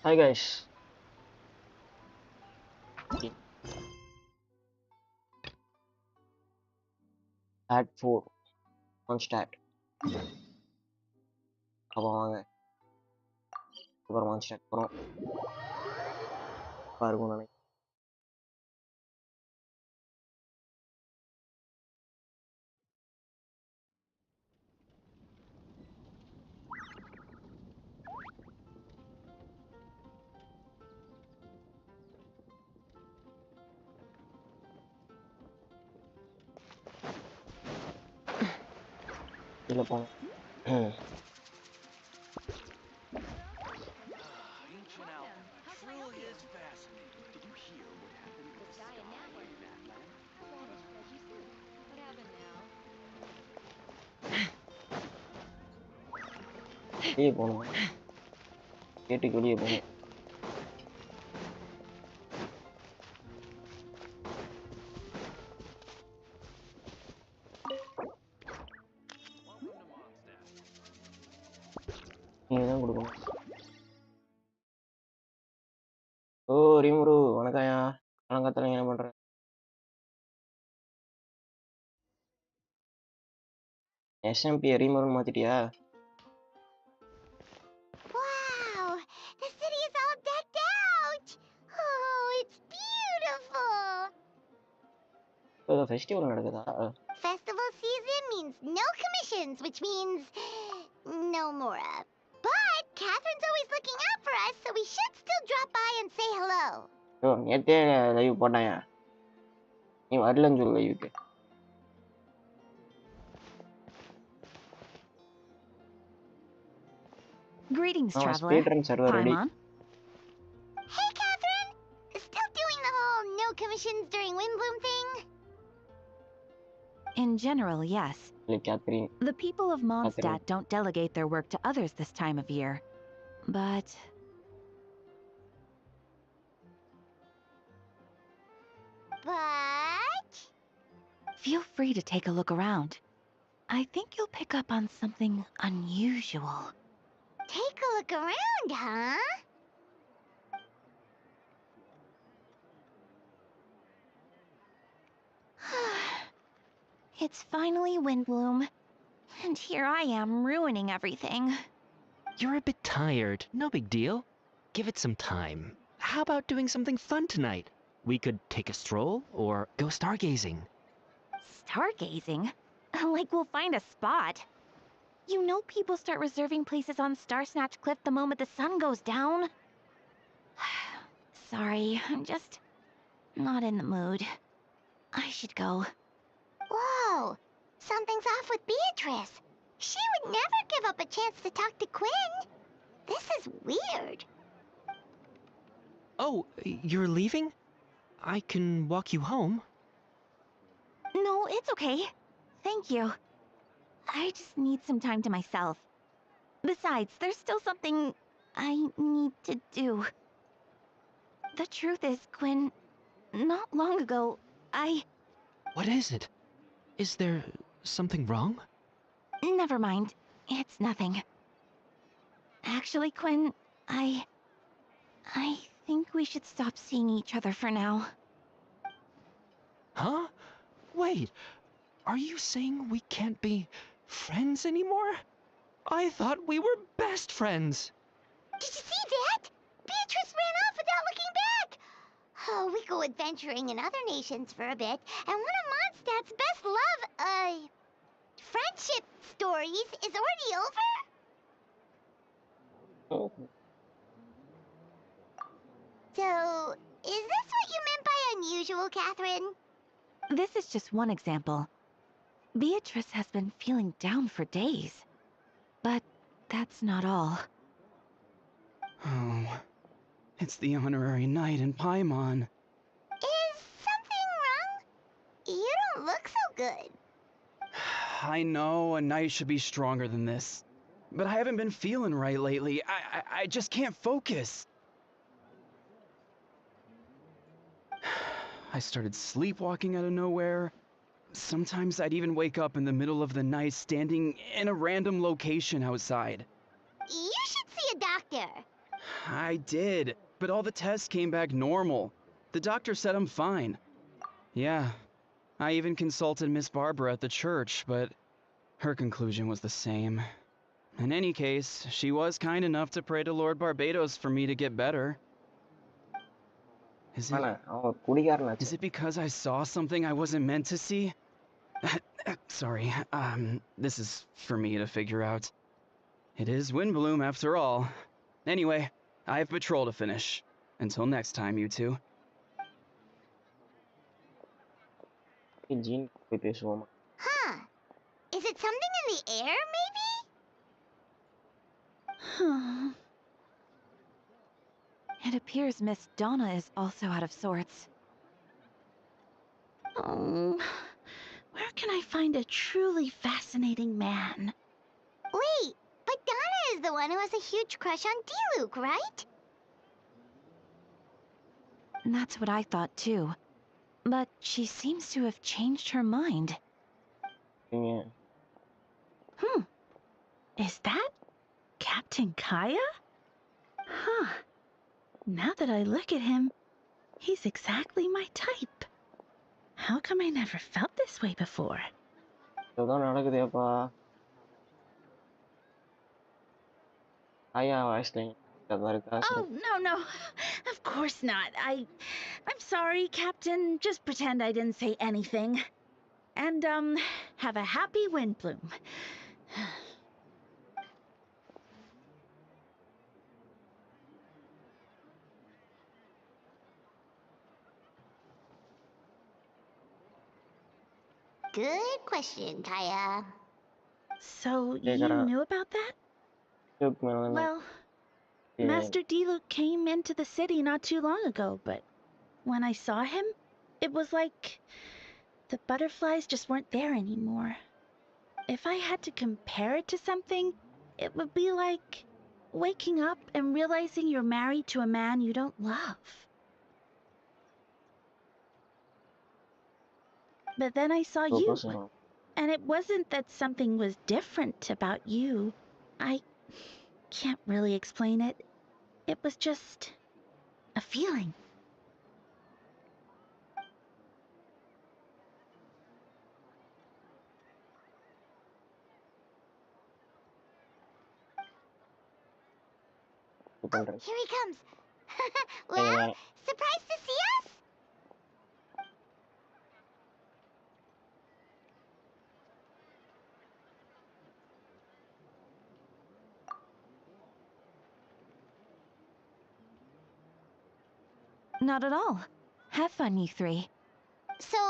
Hi guys. At 4 Mondstadt. அப்போ வாங்க அப்புறம் Mondstadt போகிறோம் பாருங்க நினைக்கிறேன். இல்லை போனோம். வெளியே போகணும், கேட்டுக்கு வெளியே போகணும். நீங்க தான் கொடுக்கணும். ஓ ரீமுரு வணக்கம்யா. வணக்கத்தில் என்ன பண்ற? SMP ரீமுருன்னு மாத்திட்டியா? Wow! The city is all decked out! Oh, it's beautiful! ஏதோ ஃபெஸ்டிவல் நடக்குதா? Festival season means no commissions, which means no Mora. But Catherine's always looking out for us, so we should still drop by and say hello. ஓ நேற்றே live போட்டாயா? நீ வரலன்னு சொல்லு லைவுக்கு. Greetings, traveler. Speedrun server ready. Paimon. Hey, Catherine! Still doing the whole no commissions during Windbloom thing? In general, yes. Like Catherine. The people of Mondstadt don't delegate their work to others this time of year. But... Feel free to take a look around. I think you'll pick up on something unusual. Take a look around, huh? It's finally Windbloom. And here I am ruining everything. You're a bit tired. No big deal. Give it some time. How about doing something fun tonight? We could take a stroll or go stargazing. Stargazing? Like we'll find a spot. You know people start reserving places on Starsnatch Cliff the moment the sun goes down? Sorry, I'm just not in the mood. I should go. Whoa! Something's off with Beatrice. She would never give up a chance to talk to Quinn. This is weird. Oh, you're leaving? I can walk you home. No, it's okay. Thank you. I just need some time to myself. Besides, there's still something I need to do. The truth is, Quinn, not long ago, What is it? Is there something wrong? Never mind. It's nothing. Actually, Quinn, I think we should stop seeing each other for now. Huh? Wait, are you saying we can't be friends anymore? I thought we were best friends. Did you see that? Beatrice ran off without looking back. Oh, we go adventuring in other nations for a bit, and one of Mondstadt's best friendship stories is already over? Oh. So, is this what you meant by unusual, Catherine? This is just one example. Beatrice has been feeling down for days. But that's not all. Oh, it's the honorary knight in Paimon. Is something wrong? You don't look so good. I know a knight should be stronger than this, but I haven't been feeling right lately. I just can't focus. I started sleepwalking out of nowhere. Sometimes I'd even wake up in the middle of the night standing in a random location outside. You should see a doctor. I did, but all the tests came back normal. The doctor said I'm fine. Yeah, I even consulted Miss Barbara at the church, but her conclusion was the same. In any case, she was kind enough to pray to Lord Barbados for me to get better. Is it because I saw something I wasn't meant to see? Sorry, this is for me to figure out. It is Windbloom after all. Anyway, I have patrol to finish. Until next time, you two. Huh. Is it something in the air, maybe? It appears Miss Donna is also out of sorts. Oh, where can I find a truly fascinating man? Wait, but Donna is the one who has a huge crush on 𝐸↑, right? That's what I thought too. But she seems to have changed her mind. Yeah. Is that Captain 𝐞𝐫? Huh. Now that I look at him, he's exactly my type. How come I never felt this way before? இதுதான் நடக்குதேப்பா. ஐயா வாய்ஸ்லைன் இருக்கா? Oh, no. Of course not. I'm sorry, Captain. Just pretend I didn't say anything. And, have a happy Windbloom. Good question, 𝐞𝐫. So, you knew about that? Well, Master 𝐸↑ came into the city not too long ago, but when I saw him, it was like the butterflies just weren't there anymore. If I had to compare it to something, it would be like waking up and realizing you're married to a man you don't love. But then I saw you, and it wasn't that something was different about you. I can't really explain it. It was just a feeling. Oh, here he comes. Well, surprised to see us? Not at all. Have fun, you three. So,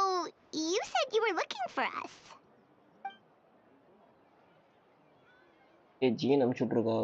you said you were looking for us. ஜீன் அனுப்பிச்சுட்ருக்கா.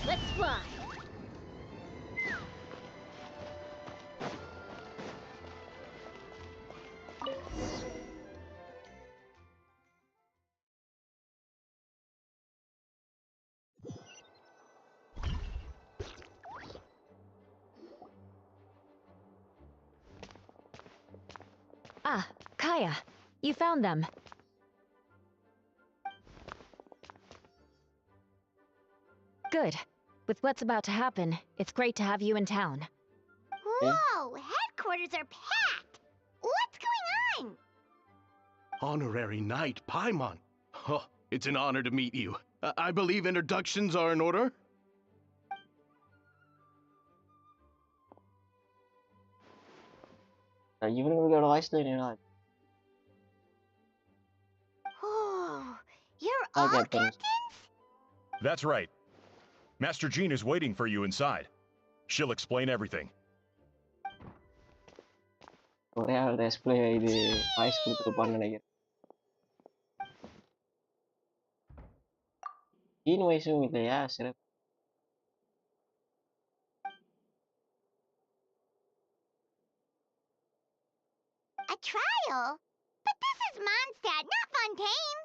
Let's fly. Ah, 𝐞𝐫. You found them. Good. With what's about to happen, it's great to have you in town. Whoa, headquarters are packed. What's going on? Honorary Knight Paimon. Oh, it's an honor to meet you. I believe introductions are in order? இவனுங்களோட வாய்ஸ்லைன் என்ன? Oh, all Captain. captains? That's right. Master Jean is waiting for you inside. She'll explain everything. ஒரே ஆள் display இது voice கொடுத்துருப்பான்னு நினைக்கிறேன். Dean வயசும் இல்லையா? சிறப்பு. A trial? But this is Mondstadt, not Fontaine.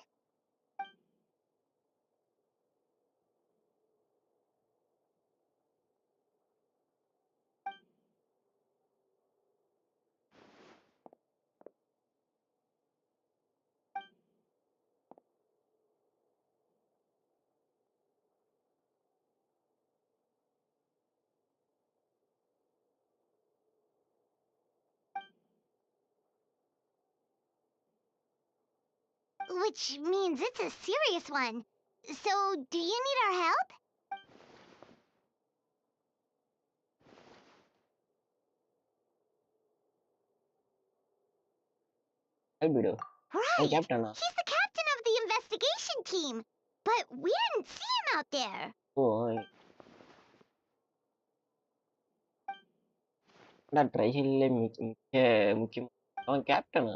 Which means it's a serious one. So, do you need our help? Albedo. Right. Captain. He's the captain of the investigation team. But we didn't see him out there. Oh. That ட்ரையில்ல முக்கியம். அவன் கேப்டனா?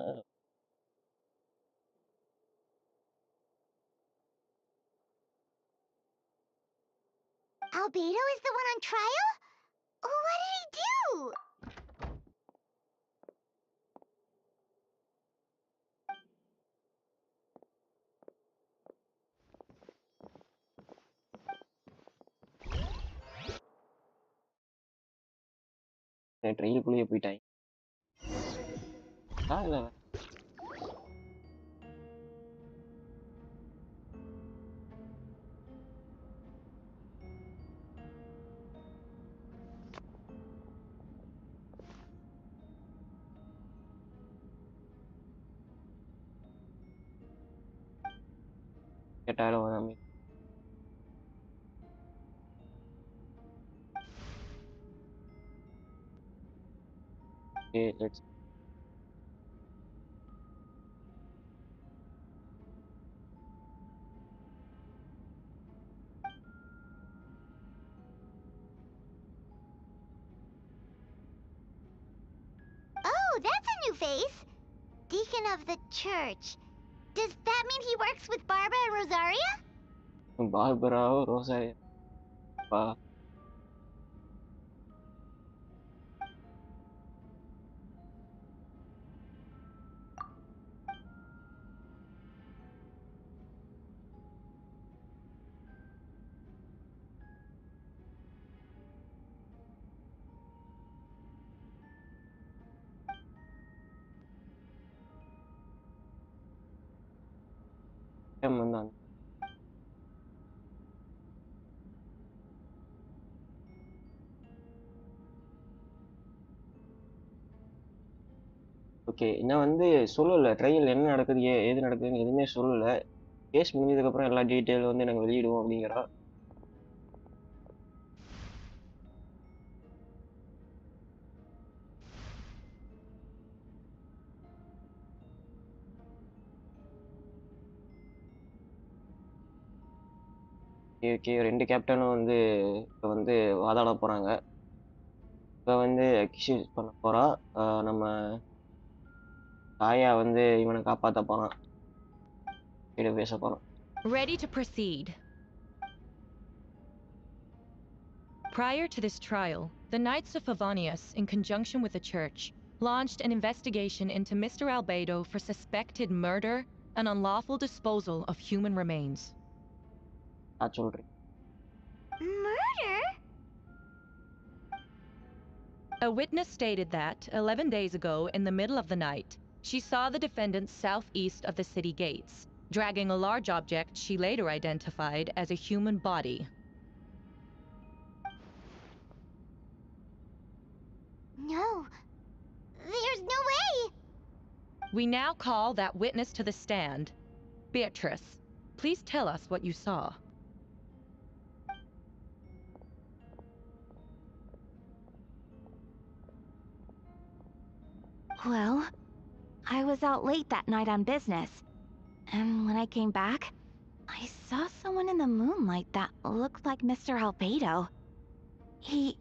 Albedo is the one on trial? What did he do? ட்ரையிலுக்குள்ளேயே போயிட்டாங்க. இல்ல கேட்டாலும் நம்ம okay, let's Oh, that's a new face. Deacon of the church. Does that mean he works with Barbara and Rosaria? பார்பராவோ Rosario பா வந்தாங்க. Okay, இன்னும் வந்து சொல்லல ட்ரையல் என்ன நடக்குது ஏது நடக்குதுன்னு எதுவுமே சொல்லல. கேஸ் முடிஞ்சதுக்கப்புறம் எல்லா டீட்டெயில் வந்து நாங்கள் வெளியிடுவோம் அப்படிங்கிறா. ஓகே 2 கேப்டனும் வந்து இப்போ வந்து வாதாட போகிறாங்க. இப்போ வந்து அக்யூஸ் பண்ண போகிறா. நம்ம தாயா வந்து இவனை காப்பாற்ற போகிறான். இதை பேச போகிறோம். Ready to proceed. Prior to this trial, the Knights of Favonius, in conjunction with the Church, launched an investigation into Mr. Albedo for suspected murder and unlawful disposal of human remains. Murder? A witness stated that, 11 days ago, in the middle of the night, she saw the defendant southeast of the city gates, dragging a large object she later identified as a human body. No. There's no way! We now call that witness to the stand. Beatrice, please tell us what you saw. Well, I was out late that night on business. And when I came back, I saw someone in the moonlight that looked like Mr. Albedo. He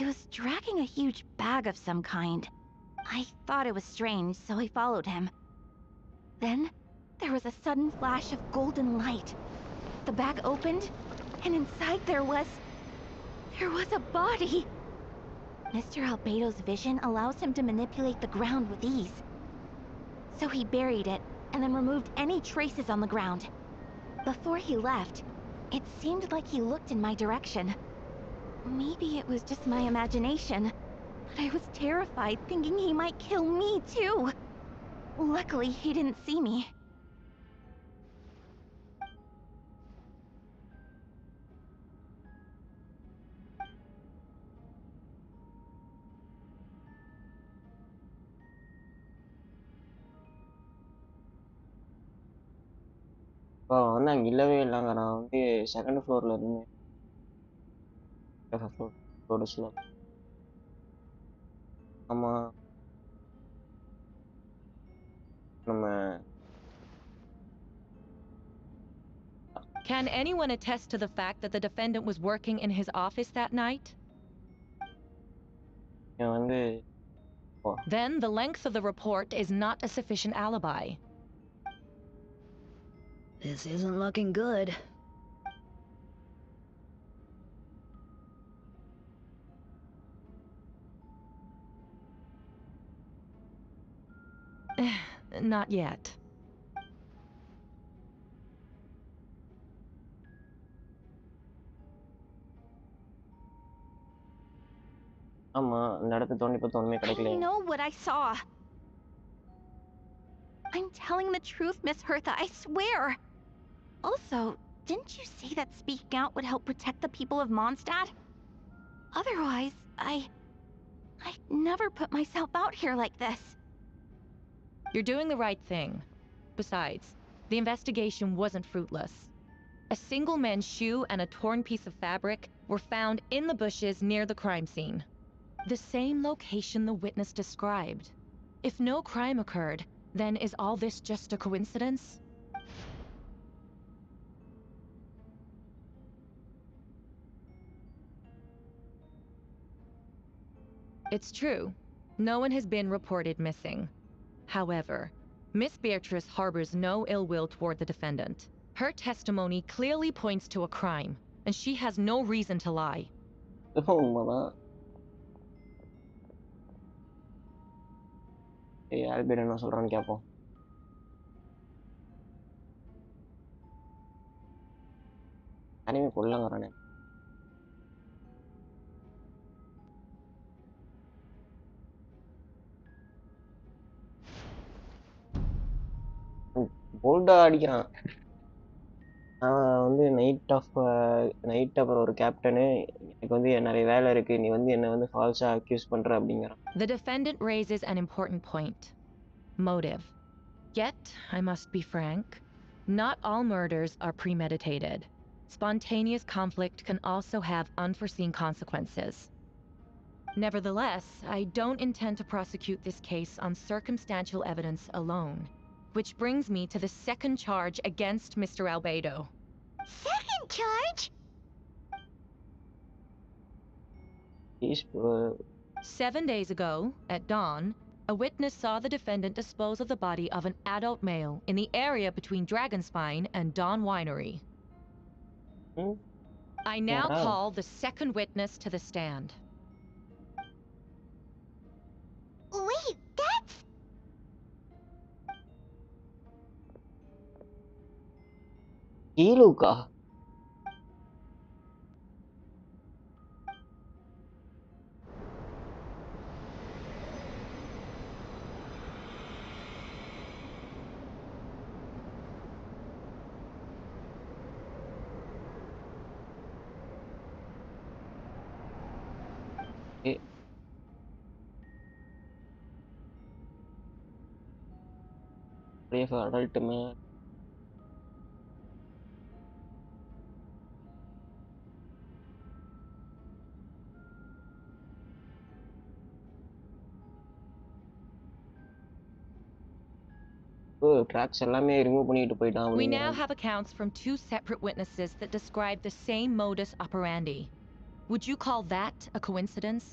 was dragging a huge bag of some kind. I thought it was strange, so I followed him. Then, there was a sudden flash of golden light. The bag opened, and inside there was a body. Mr. Albedo's vision allows him to manipulate the ground with ease. So he buried it, and then removed any traces on the ground. Before he left, it seemed like he looked in my direction. Maybe it was just my imagination, but I was terrified thinking he might kill me too. Luckily, he didn't see me. இப்போ வந்து அங்கே இல்லவே இல்லைங்க. நான் வந்து second ஃப்ளோரில் இருந்தேன். ஃப்ளோர்ஸில். ஆமாம். நம்ம Can anyone attest to the fact that the defendant was working in his office that night? வந்து Then the length of the report is not a sufficient alibi. This isn't looking good. Not yet. ஆமாம், அந்த இடத்த தோண்டி பார்த்து ஒன்றுமே I கிடைக்கல. know what I saw. I'm telling the truth, Miss Hertha, I swear. Also, didn't you say that speaking out would help protect the people of Mondstadt? Otherwise, I'd never put myself out here like this. You're doing the right thing. Besides, the investigation wasn't fruitless. A single man's shoe and a torn piece of fabric were found in the bushes near the crime scene. The same location the witness described. If no crime occurred, then is all this just a coincidence? It's true. No one has been reported missing. However, Miss Beatrice harbors no ill will toward the defendant. Her testimony clearly points to a crime, and she has no reason to lie. உண்மைதான். ஆல்பேட் என்ன சொல்கிறான்னு கேட்போம். யாரையுமே கொல்லங்கிறானே. போல்டா அடிக்கிறான். அவன் வந்து night அப்புறம் ஒரு கேப்டனு, எனக்கு வந்து நிறைய வேலை இருக்கு, நீ வந்து என்னை வந்து ஃபால்ஸாக அக்யூஸ் பண்ற அப்படிங்கிறான். The defendant raises an important point. Motive. Yet, I must be frank, not all murders are premeditated. Spontaneous conflict can also have unforeseen consequences. Nevertheless, I don't intend to prosecute this case on circumstantial evidence alone. Which brings me to the second charge against Mr. Albedo. Second charge? 7 days ago, at dawn, a witness saw the defendant dispose of the body of an adult male in the area between Dragonspine and Dawn Winery. I now call the second witness to the stand. Wait, that's... ஈலூக்கா? adult man. Tracks எல்லாமே remove பண்ணிட்டு போயிட்டான் We now அப்படிங்கிறான். have accounts from 2 separate witnesses that describe the same modus operandi. Would you call that a coincidence?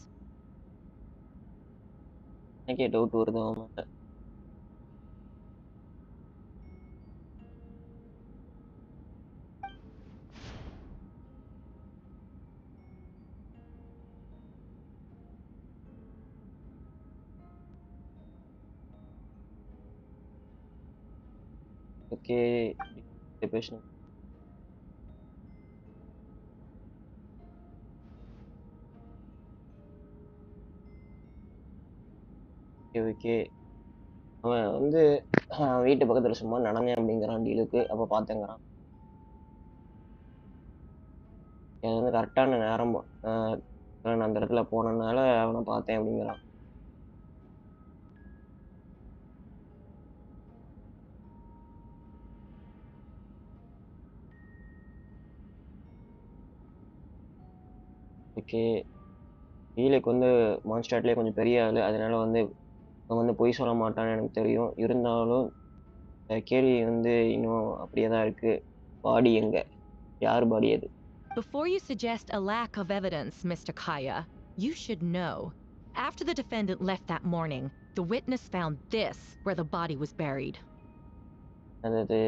எனக்கே doubt வருது அவன் மேல. Okay பேசணும். Okay அவன் வந்து வீட்டு பக்கத்துல சும்மா நடந்தேன் அப்படிங்கிறான் டீலுக்கு. அப்ப பாத்தேங்கிறான். அது வந்து கரெக்டான நேரம் நான் அந்த இடத்துல போனதுனால அவனை பார்த்தேன் அப்படிங்கிறான். ஓகே டீலுக்கு வந்து மான்ஸ்டாட்லேயே கொஞ்சம் பெரிய ஆள். அதனால வந்து அவன் வந்து பொய் சொல்ல மாட்டான்னு எனக்கு தெரியும். இருந்தாலும் கேள்வி வந்து இன்னும் அப்படியே தான் இருக்கு. பாடி எங்க? யார் பாடி அது? Before you suggest a lack of evidence, Mr. 𝐤𝐽, you should know. After the defendant left that morning, the witness found this where the body was buried. அதாவது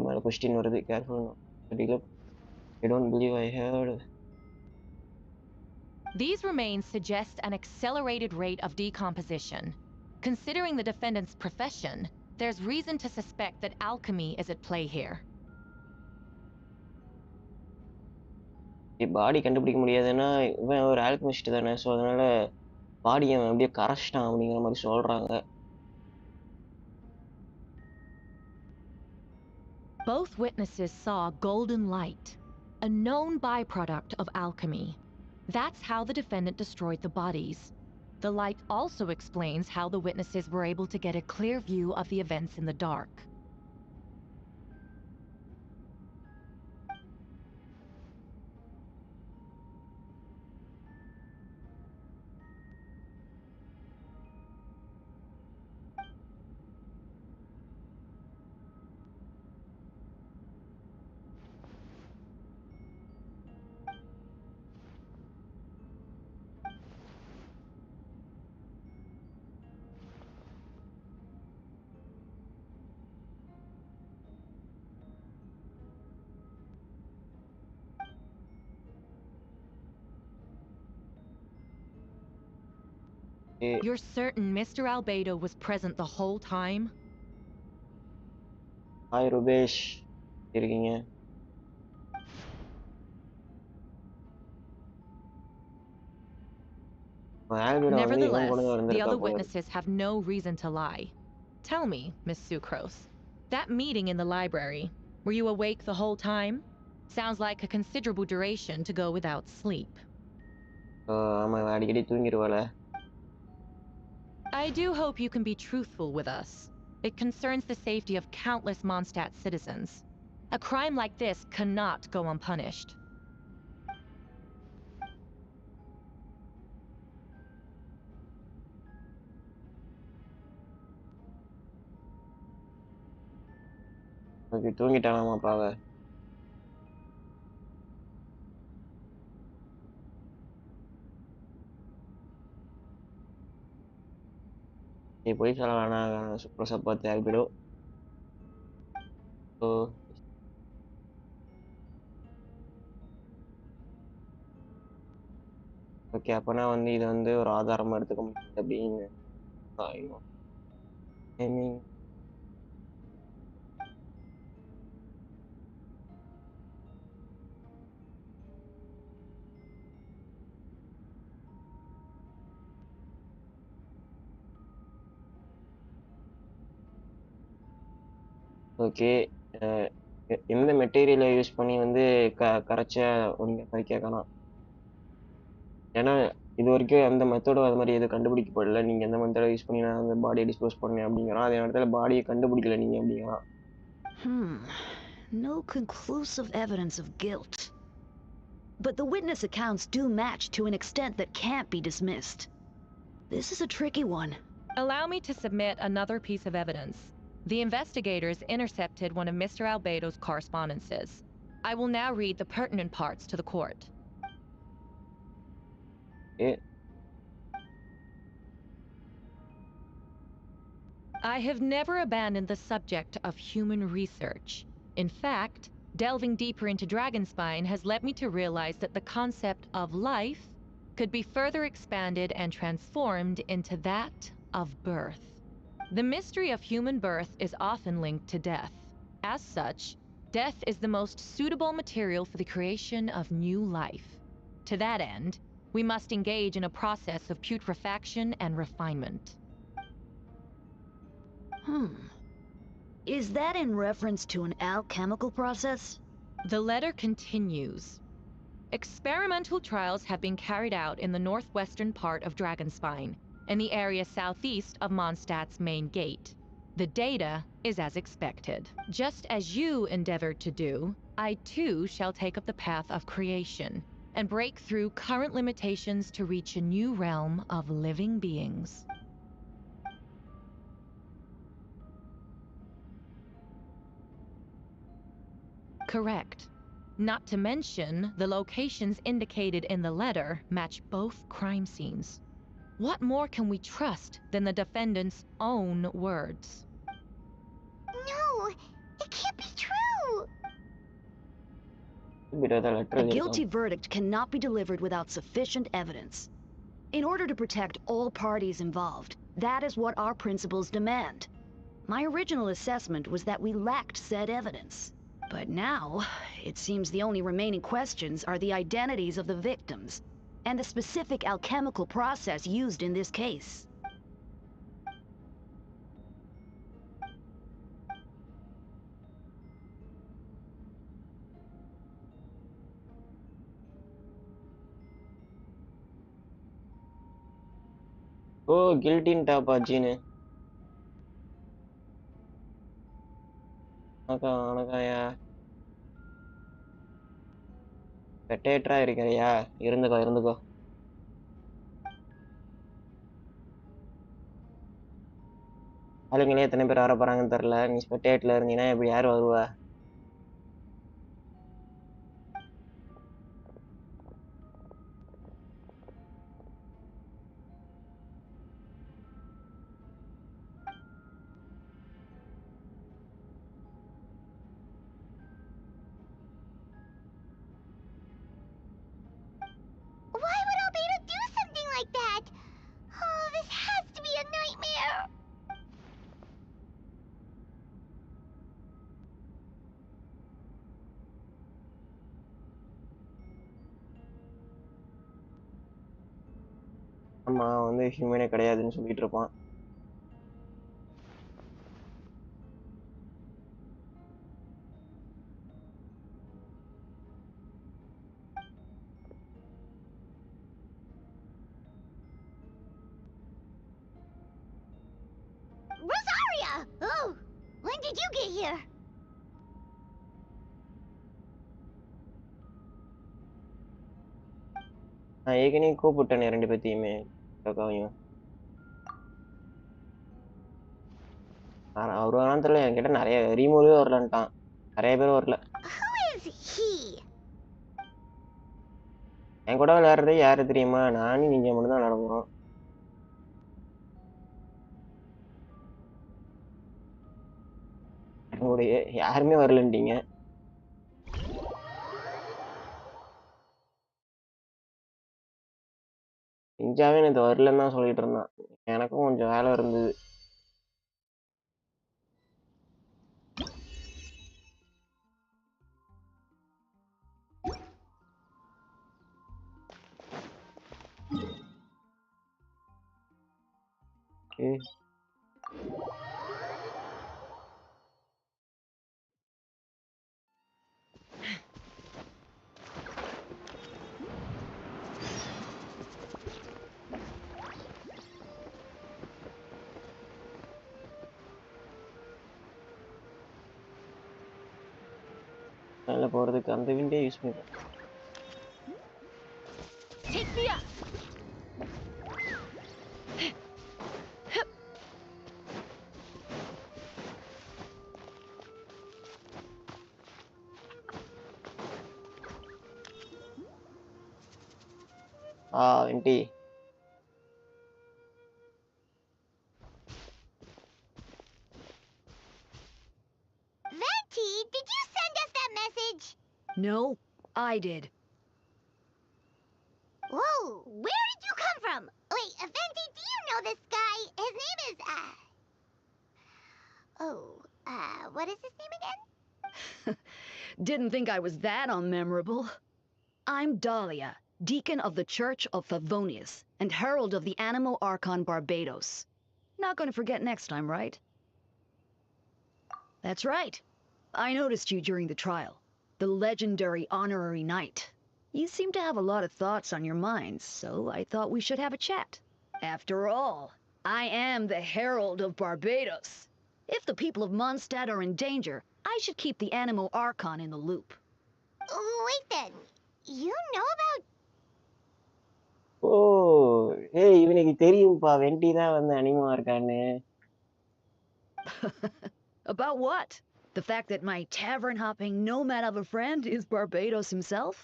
மேல கொஸ்டின் வருது. Careful. I don't believe I heard. These remains suggest an accelerated rate of decomposition. Considering the defendant's profession, there's reason to suspect that alchemy is at play here. பாடி கண்டுபிடிக்க முடியாதுன்னா இவன் ஒரு alchemist தானே. So அதனால பாடி அவன் அப்படியே கரைச்சிட்டான் அப்படிங்கிற மாதிரி சொல்றாங்க. Both witnesses saw golden light, a known byproduct of alchemy. That's how the defendant destroyed the bodies. The light also explains how the witnesses were able to get a clear view of the events in the dark. You're certain Mr. 𝐴𝐵𝐸𝐷O was present the whole time? Hi Rupesh, இருக்கீங்க? Nevertheless, the other witnesses have no reason to lie. Tell me, Miss Sucrose, that meeting in the library, were you awake the whole time? Sounds like a considerable duration to go without sleep. ஆமா, அடிக்கடி தூங்கிடுவாள. I do hope you can be truthful with us. It concerns the safety of countless Mondstadt citizens. A crime like this cannot go unpunished. Okay, தூங்கிட்டானாமா பாவ. நீ போய் சொல்ல வேணாம் சுப்ரஸா பார்த்து ஆகிடும். ஸோ ஓகே, அப்போனா வந்து இதை வந்து ஒரு ஆதாரமாக எடுத்துக்க முடியாது அப்படின்னு ஐ மீன் ஓகே, எந்த மெட்டீரியலை யூஸ் பண்ணி வந்து கரைச்சா வந்து கேட்கலாம். ஏன்னா இது வரைக்கும் அந்த மெத்தடும் அது மாதிரி எதுவும் கண்டுபிடிக்கப்படல. நீங்க எந்த மெத்தடை யூஸ் பண்ணி நான் அந்த பாடியை டிஸ்போஸ் பண்ணேன் அப்படிங்கிறான். அதே நேரத்தில் பாடியை கண்டுபிடிக்கல நீங்க அப்படிங்கிறான். No conclusive evidence of guilt. But the witness accounts do match to an extent that can't be dismissed. This is a tricky one. Allow me to submit another piece of evidence. The investigators intercepted one of Mr. Albedo's correspondences. I will now read the pertinent parts to the court. I have never abandoned the subject of human research. In fact, delving deeper into Dragonspine has led me to realize that the concept of life could be further expanded and transformed into that of birth. The mystery of human birth is often linked to death. As such, death is the most suitable material for the creation of new life. To that end, we must engage in a process of putrefaction and refinement. Is that in reference to an alchemical process? The letter continues. Experimental trials have been carried out in the northwestern part of Dragonspine, in the area southeast of Mondstadt's main gate. The data is as expected. Just as you endeavored to do, I too shall take up the path of creation and break through current limitations to reach a new realm of living beings. Correct. Not to mention, the locations indicated in the letter match both crime scenes. What more can we trust than the defendant's own words? No, it can't be true. A guilty verdict cannot be delivered without sufficient evidence. In order to protect all parties involved, that is what our principles demand. My original assessment was that we lacked said evidence. But now, it seems the only remaining questions are the identities of the victims and the specific alchemical process used in this case. Oh, guilty in top Gene. வணக்கம்யா. பெட்டேட்டரா இருக்கிறியா? இருந்துக்கோ. ஆளுங்களே எத்தனை பேர் வர போறாங்கன்னு தெரியல. நீ ஸ்பெக்டேட்ல இருந்தீங்கன்னா இப்படி யார் வருவா? Why would Albedo do something like that? Oh, this has to be a nightmare. ஆமா, வந்து ஹியூமனே கிடையாதுன்னு சொல்லிட்டு இருப்பான். Rosaria! Oh, when did you get here? நான் ஏற்கனவே கூப்பிட்டேனே ரெண்டு பேத்தையுமே, அக்காவையும். அவர் வேணாம் தெரியல, என்கிட்ட நிறைய ரீமூவே வரலன்ட்டான். நிறைய பேர் வரல. Who is he? என் கூட விளையாடுறதே யாரு தெரியுமா? நானும் நீங்க மட்டும் தான் விளையாட போறோம். உங்களுடைய யாருமே வரலன்ட்டீங்க. நிஞ்சாவே எனக்கு வரலன்னு தான் சொல்லிட்டு இருந்தான். எனக்கும் கொஞ்சம் வேலை இருந்தது. மேலே போகிறதுக்கு அந்த விண்டே யூஸ் பண்ணிப்பேன். Take me up. Wendy. Venti, did you send us that message? No, I did. Whoa, where did you come from? Wait, Venti, do you know this guy? His name is, what is his name again? Didn't think I was that unmemorable. I'm Dahlia, Deacon of the Church of Favonius, and Herald of the Animo Archon Barbados. Not gonna forget next time, right? That's right. I noticed you during the trial. The legendary honorary knight. You seem to have a lot of thoughts on your minds, so I thought we should have a chat. After all, I am the Herald of Barbados. If the people of Mondstadt are in danger, I should keep the Animo Archon in the loop. Wait then, you know about... இவனுக்கு தெரியும்பா வெண்டி தான் வந்து அனிமா இருக்கான்னு. About what? The fact that my tavern-hopping nomad of a friend is Barbados himself?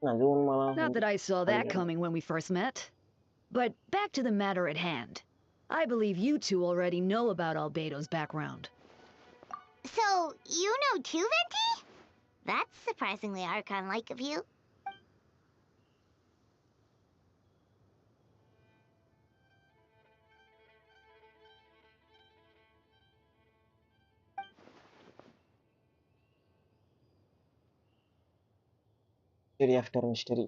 Not that I saw that coming when we first met. But back to the matter at hand. I believe you two already know about Albedo's background. So, you know too, Venti? That's surprisingly Archon-like of you. Mystery after mystery.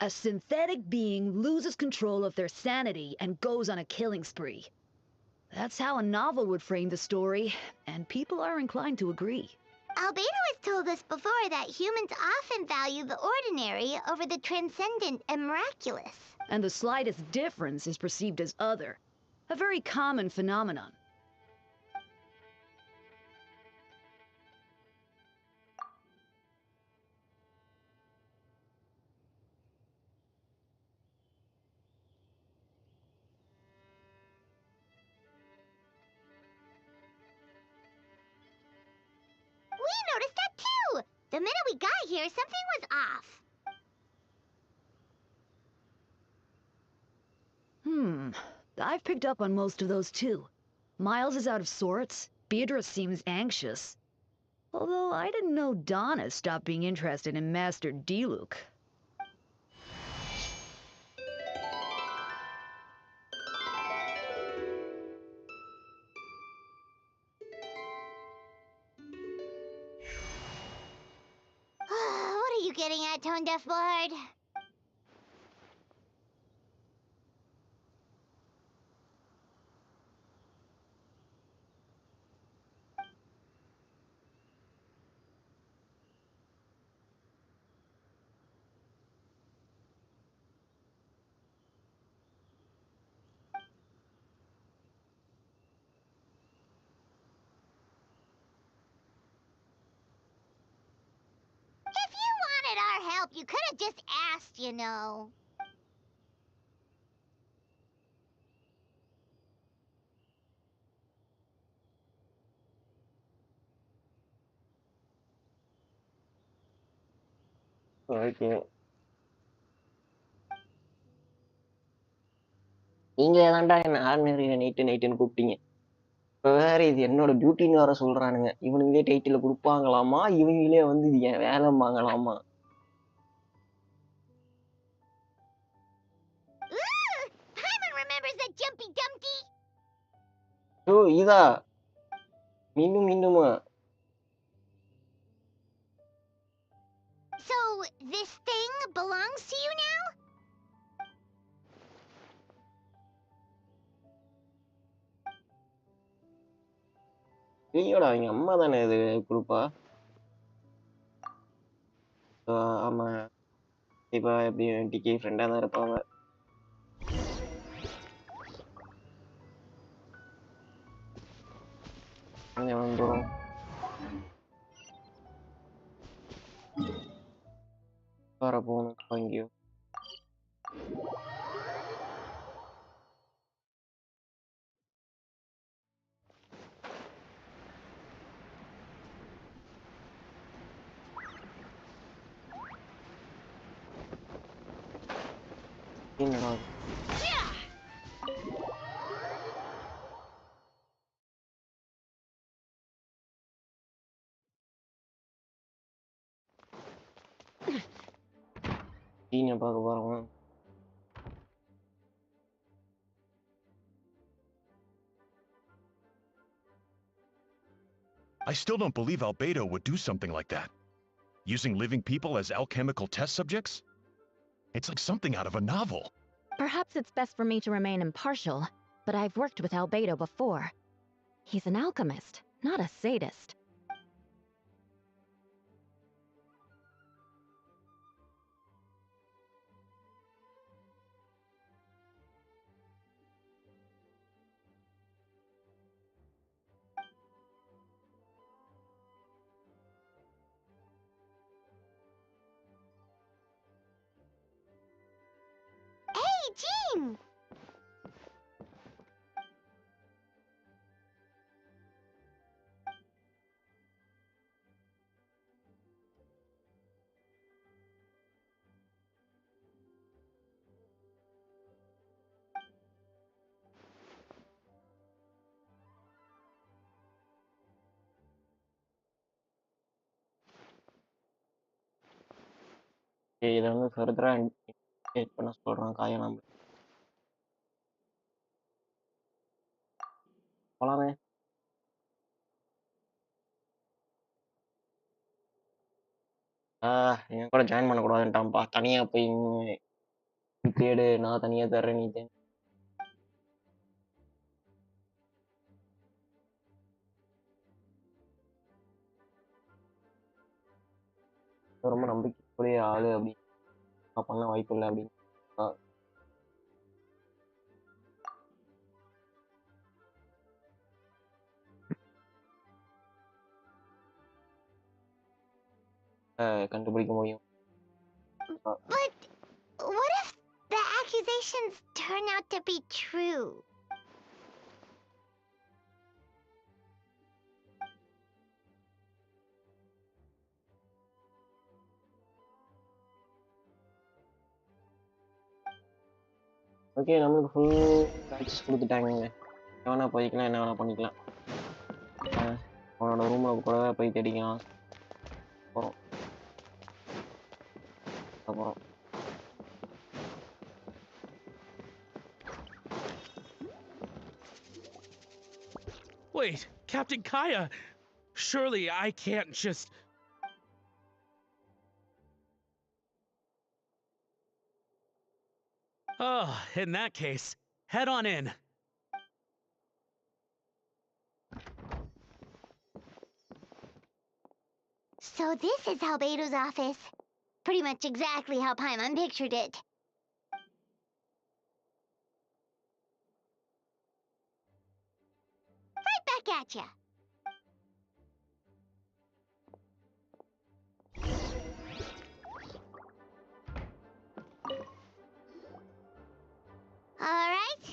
A synthetic being loses control of their sanity and goes on a killing spree. That's how a novel would frame the story, and people are inclined to agree. Albedo has told us before that humans often value the ordinary over the transcendent and miraculous. And the slightest difference is perceived as other. A very common phenomenon. We noticed that too! The minute we got here, something was off. I've picked up on most of those too. Miles is out of sorts. Beatrice seems anxious. Although I didn't know Donna stopped being interested in Master 𝐷𝐿𝐿𝐿. What are you getting at, Tone Deaf Bard? If you wanted our help, you could have just asked, you know. Okay. நீங்க ஏதாண்டா என்ன ordinary நைட்டுன்னு கூப்பிட்டீங்க. இப்போ வேற இது என்னோட டியூட்டின்னு வேற சொல்றானுங்க. இவனுங்களே title கொடுப்பாங்களாமா, இவங்களே வந்து இது என் வேலைம்பாங்களாமா. Paimon remembers that Jumpy Dumpty. இதா மீண்டுமா? So, this thing belongs to you now? இல்லையோடா எங்க அம்மா தானே இது குரூப்பா? ஆமா. இப்ப எப்படியும் டிகே ஃப்ரெண்டா தான் இருப்பாங்க. எவ்வளவு தூரம்? வர போகணும் எங்கேயோ. என்னடா இது? டீனை பார்க்க போறோம். I still don't believe Albedo would do something like that. Using living people as alchemical test subjects? It's like something out of a novel. Perhaps it's best for me to remain impartial, but I've worked with Albedo before. He's an alchemist, not a sadist. Hey, Jean! இதை வந்து ஃபர்தரா investigate பண்ண சொல்றான் காயம் நம்ம. போலாமே. என் கூட join பண்ணக்கூடாதுன்ட்டான்ப்பா. தனியா போய் தேடு, நான் தனியா தர்றேன் நீ தேடு. ரொம்ப நம்பிக்கைக்குரிய ஆளு அப்படின்னு நான் பண்ண வாய்ப்பு இல்லை அப்படின்னு. கண்டுபிடிக்க முடியும். But what if the accusations turn out to be true? Okay, நம்மளுக்கு ஃபுல் ஆக்சஸ் கொடுத்துட்டாங்க. என்ன வேணா போய்க்கலாம், என்ன வேணா பண்ணிக்கலாம். அவனோட ரூம்ல கூட போய் தேடிக்கலாம். போகிறோம் அப்புறம் Wait, Captain Kaya! Surely I can't just... Oh, in that case, head on in. So this is Albedo's office. Pretty much exactly how Paimon pictured it. Right back at ya. All right,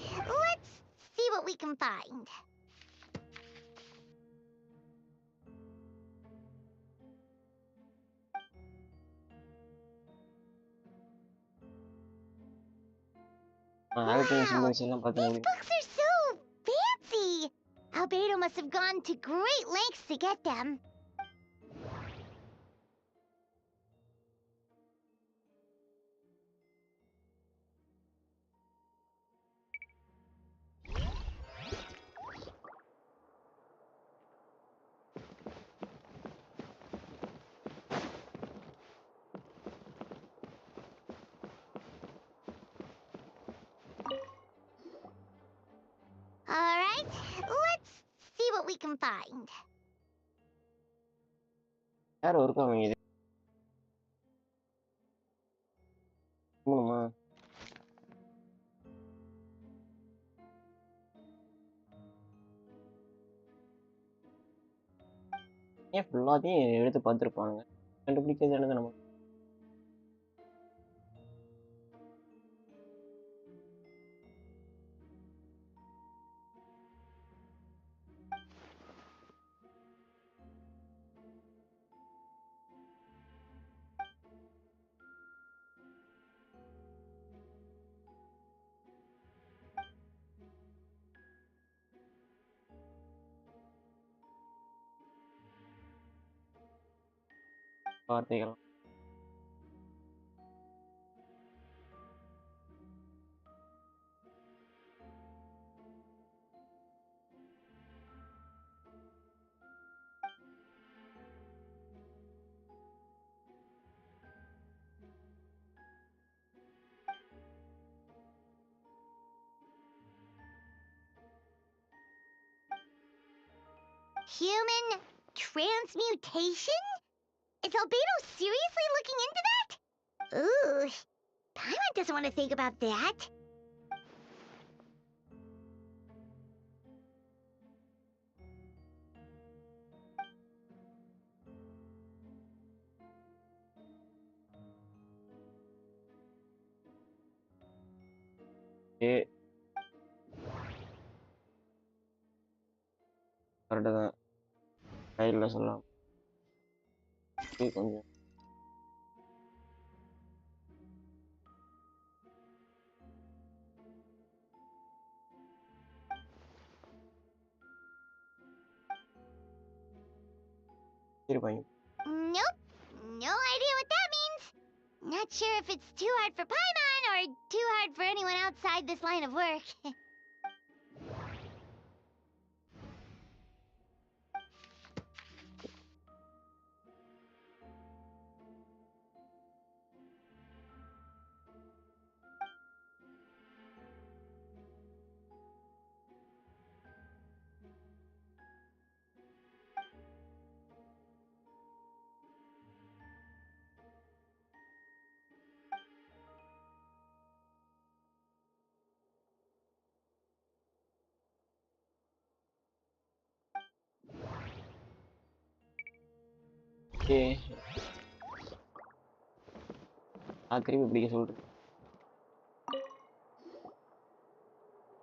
let's see what we can find. Wow, these books are so fancy. Albedo must have gone to great lengths to get them. All right, let's see what we can find. யார் work ஆகுங்க இது மூணுமா ஏன் ஃபுல்லாத்தையும் எடுத்து பார்த்துருப்பாங்க கண்டுபிடிக்கிறது எனக்கு நம்ம வார்த்தைகள் Human transmutation? Is Albedo seriously looking into that? Ooh, Paimon doesn't want to think about that. ஏ கரெக்டாக தான் கையில் சொல்லலாம் கொஞ்சம் இருப்பாங்க Nope, no idea what that means. Not sure if it's too hard for Paimon or too hard for anyone outside this line of work. ஏ திரும்பி பிடிக்க சொல்லிட்டு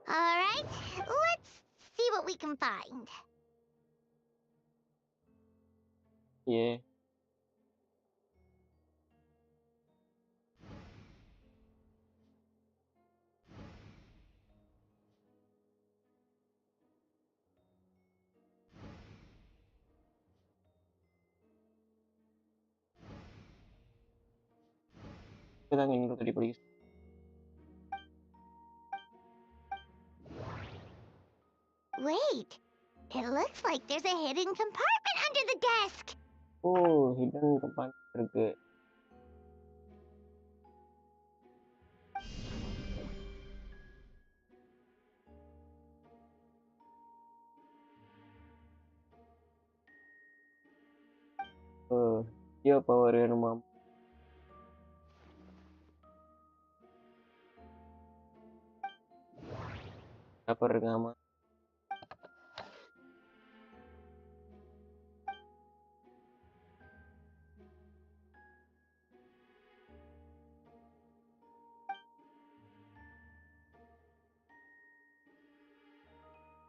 Alright, let's see what we can find. ஏ இப்போதாங்க இன்னும் தடி பிடிக்க Wait, it looks like there's a hidden compartment under the desk. Oh hidden compartment இருக்கு oh ஜியோ power வேணுமா paper இருக்கு ஆமா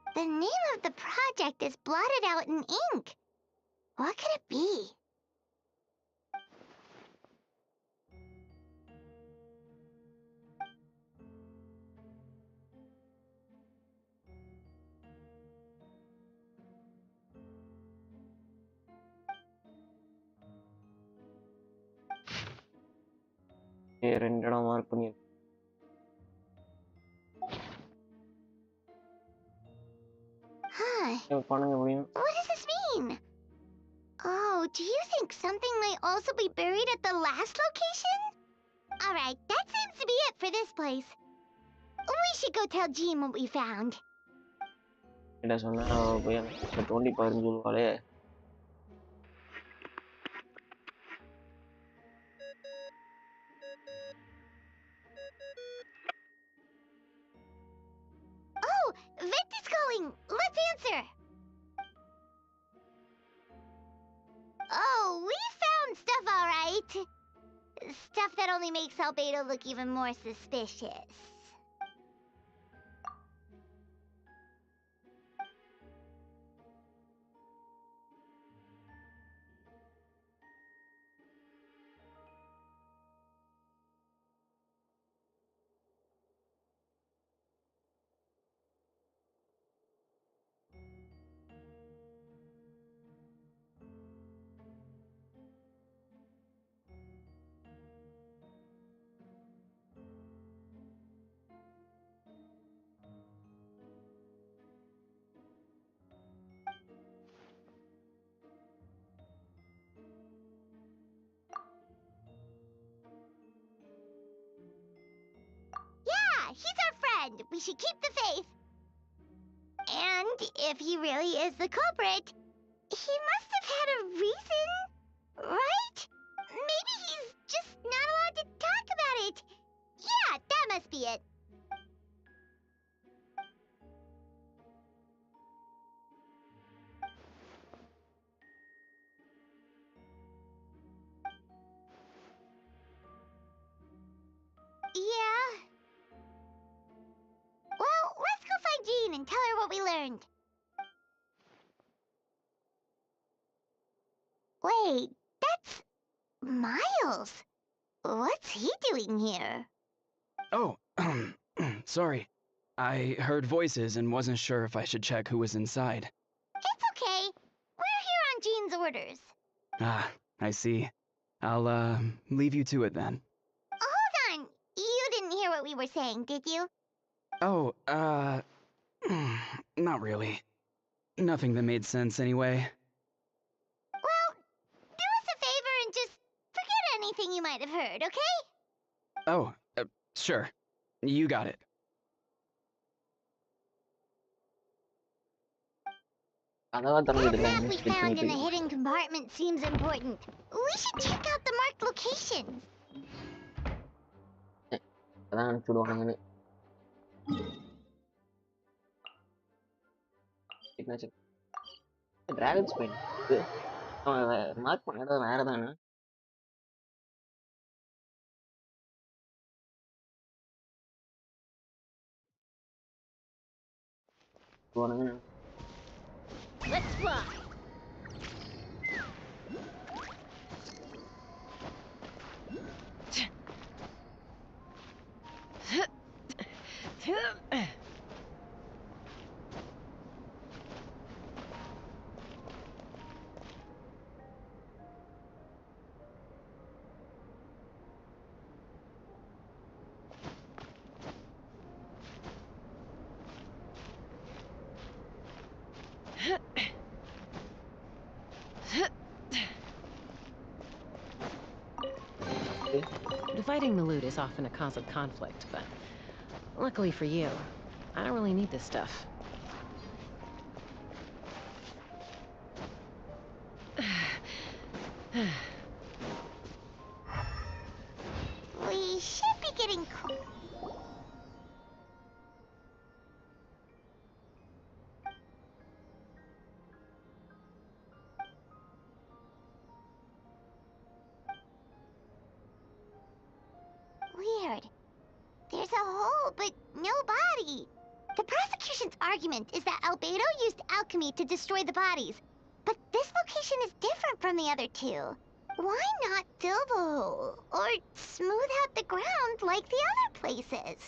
The name of the project is blotted out in ink. What could it be? ரெண்டு இடம் mark பண்ணி பண்ணுங்க முடியும் What does this mean? Oh, do you think something might also be buried at the last location? Alright, that seems to be it for this place. We should go tell Jean what we found. என்ன சொன்னா போய் தோண்டி பாருன்னு சொல்லுவாளே only makes 𝐵𝐸do look even more suspicious. Yeah, he's our friend. We should keep the faith. And if he really is the culprit, he must have had a reason, right? Maybe he's just not allowed to talk about it. Yeah, that must be it. Yeah. Well, let's go find Jean and tell her what we learned. Wait, that's Miles. What's he doing here? Oh, sorry. I heard voices and wasn't sure if I should check who was inside. It's okay. We're here on Jean's orders. Ah, I see. I'll, leave you to it then. Hold on. You didn't hear what we were saying, did you? Oh, not really. Nothing that made sense anyway. Well, do us a favor and just forget anything you might have heard, okay? Oh, sure. You got it. அதெல்லாம் That திறந்துடுங்க map we investigate found in the பண்ணிட்டு hidden compartment seems important. We should check out the marked locations. அதான் அனுப்பிச்சுடுவானுங்கன்னு signature dragon Spain அவன் mark பண்ண வேற தானே போனாங்க Let's fly. Dividing the loot is often a cause of conflict, but luckily for you, I don't really need this stuff. We should be getting close. Weird. There's a hole, but no body. The prosecution's argument is that 𝐵𝐸do used alchemy to destroy the bodies. But this location is different from the other two. Why not fill the hole? Or smooth out the ground like the other places?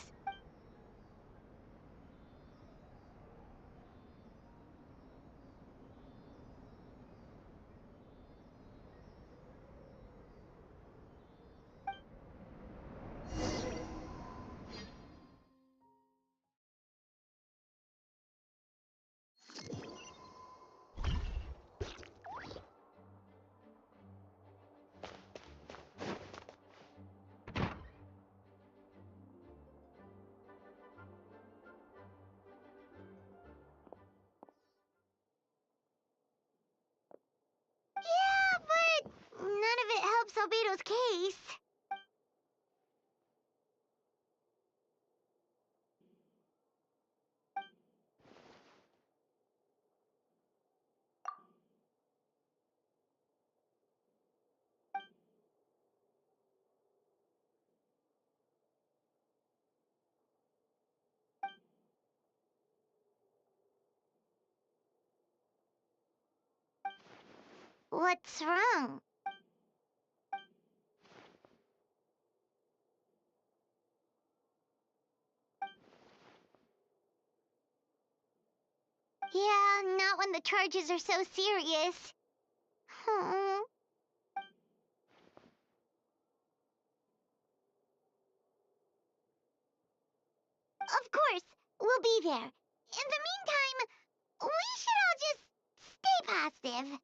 Yeah, but none of it helps 𝐵𝐸do's case. What's wrong? Yeah, not when the charges are so serious. Hmm. Of course, we'll be there. In the meantime, we should all just stay positive.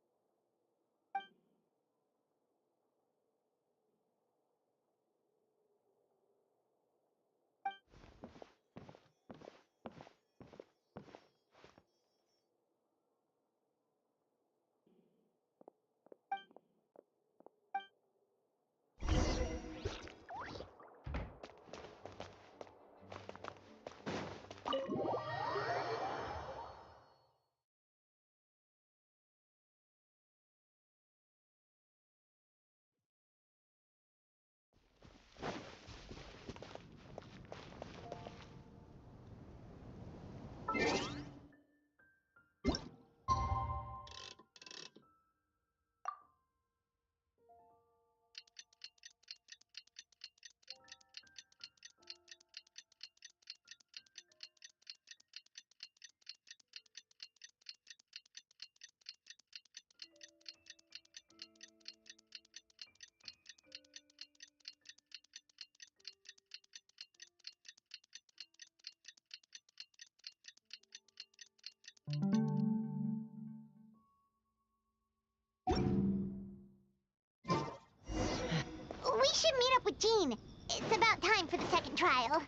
We should meet up with Jean. It's about time for the second trial.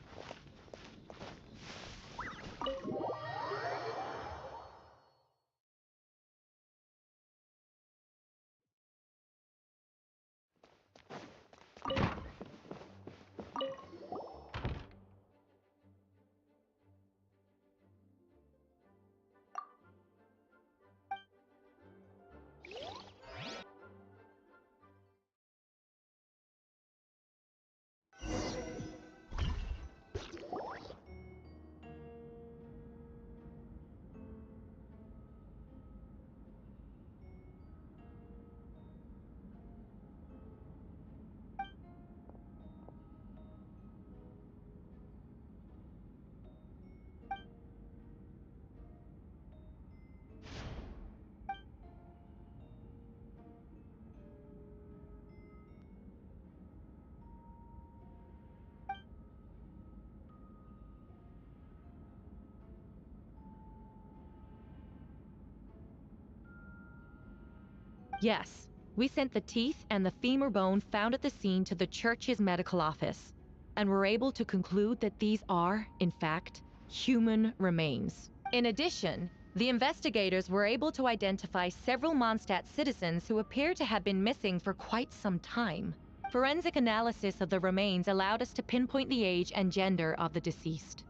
Yes, we sent the teeth and the femur bone found at the scene to the church's medical office, and were able to conclude that these are, in fact, human remains. In addition, the investigators were able to identify several Mondstadt citizens who appear to have been missing for quite some time. Forensic analysis of the remains allowed us to pinpoint the age and gender of the deceased.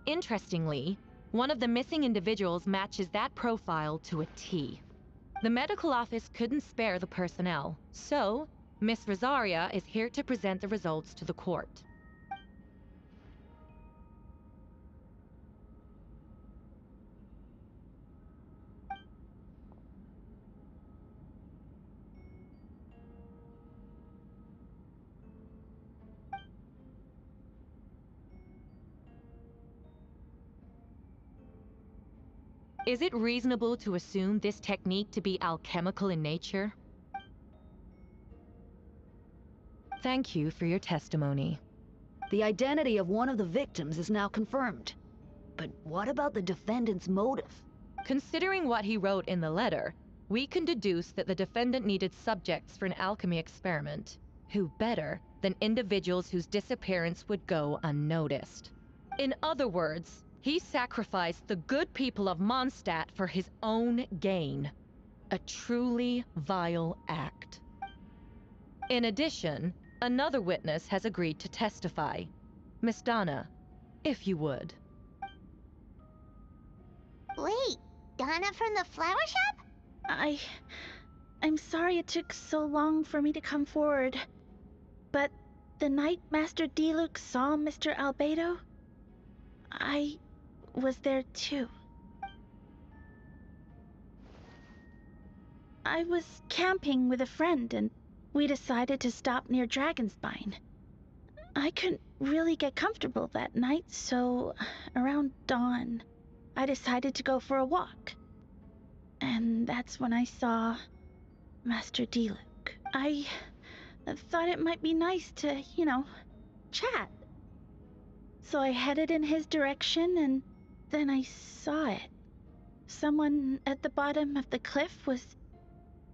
Interestingly, one of the missing individuals matches that profile to a T. The medical office couldn't spare the personnel, so Miss Rosaria is here to present the results to the court. Is it reasonable to assume this technique to be alchemical in nature? Thank you for your testimony. The identity of one of the victims is now confirmed. But what about the defendant's motive? Considering what he wrote in the letter, we can deduce that the defendant needed subjects for an alchemy experiment. Who better than individuals whose disappearance would go unnoticed? In other words, he sacrificed the good people of Mondstadt for his own gain. A truly vile act. In addition, another witness has agreed to testify. Miss Donna, if you would. Wait, Donna from the flower shop? I'm sorry it took so long for me to come forward. But the night Master 𝐷𝐿𝐼 saw Mr. Albedo, I was there too. I was camping with a friend and we decided to stop near Dragonspine. I couldn't really get comfortable that night, so around dawn, I decided to go for a walk. And that's when I saw Master Diluc. I thought it might be nice to, chat. So I headed in his direction and then I saw it. Someone at the bottom of the cliff was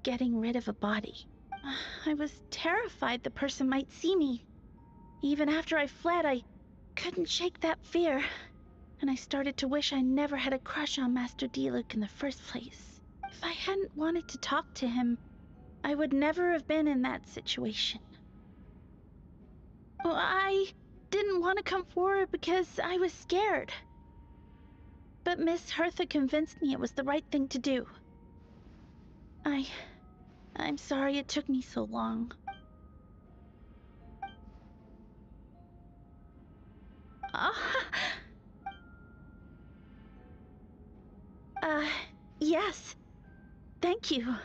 getting rid of a body. I was terrified the person might see me. Even after I fled, I couldn't shake that fear. And I started to wish I never had a crush on Master Diluc in the first place. If I hadn't wanted to talk to him, I would never have been in that situation. Well, I didn't want to come forward because I was scared. But Miss Hertha convinced me it was the right thing to do. I'm sorry it took me so long. Yes. Thank you.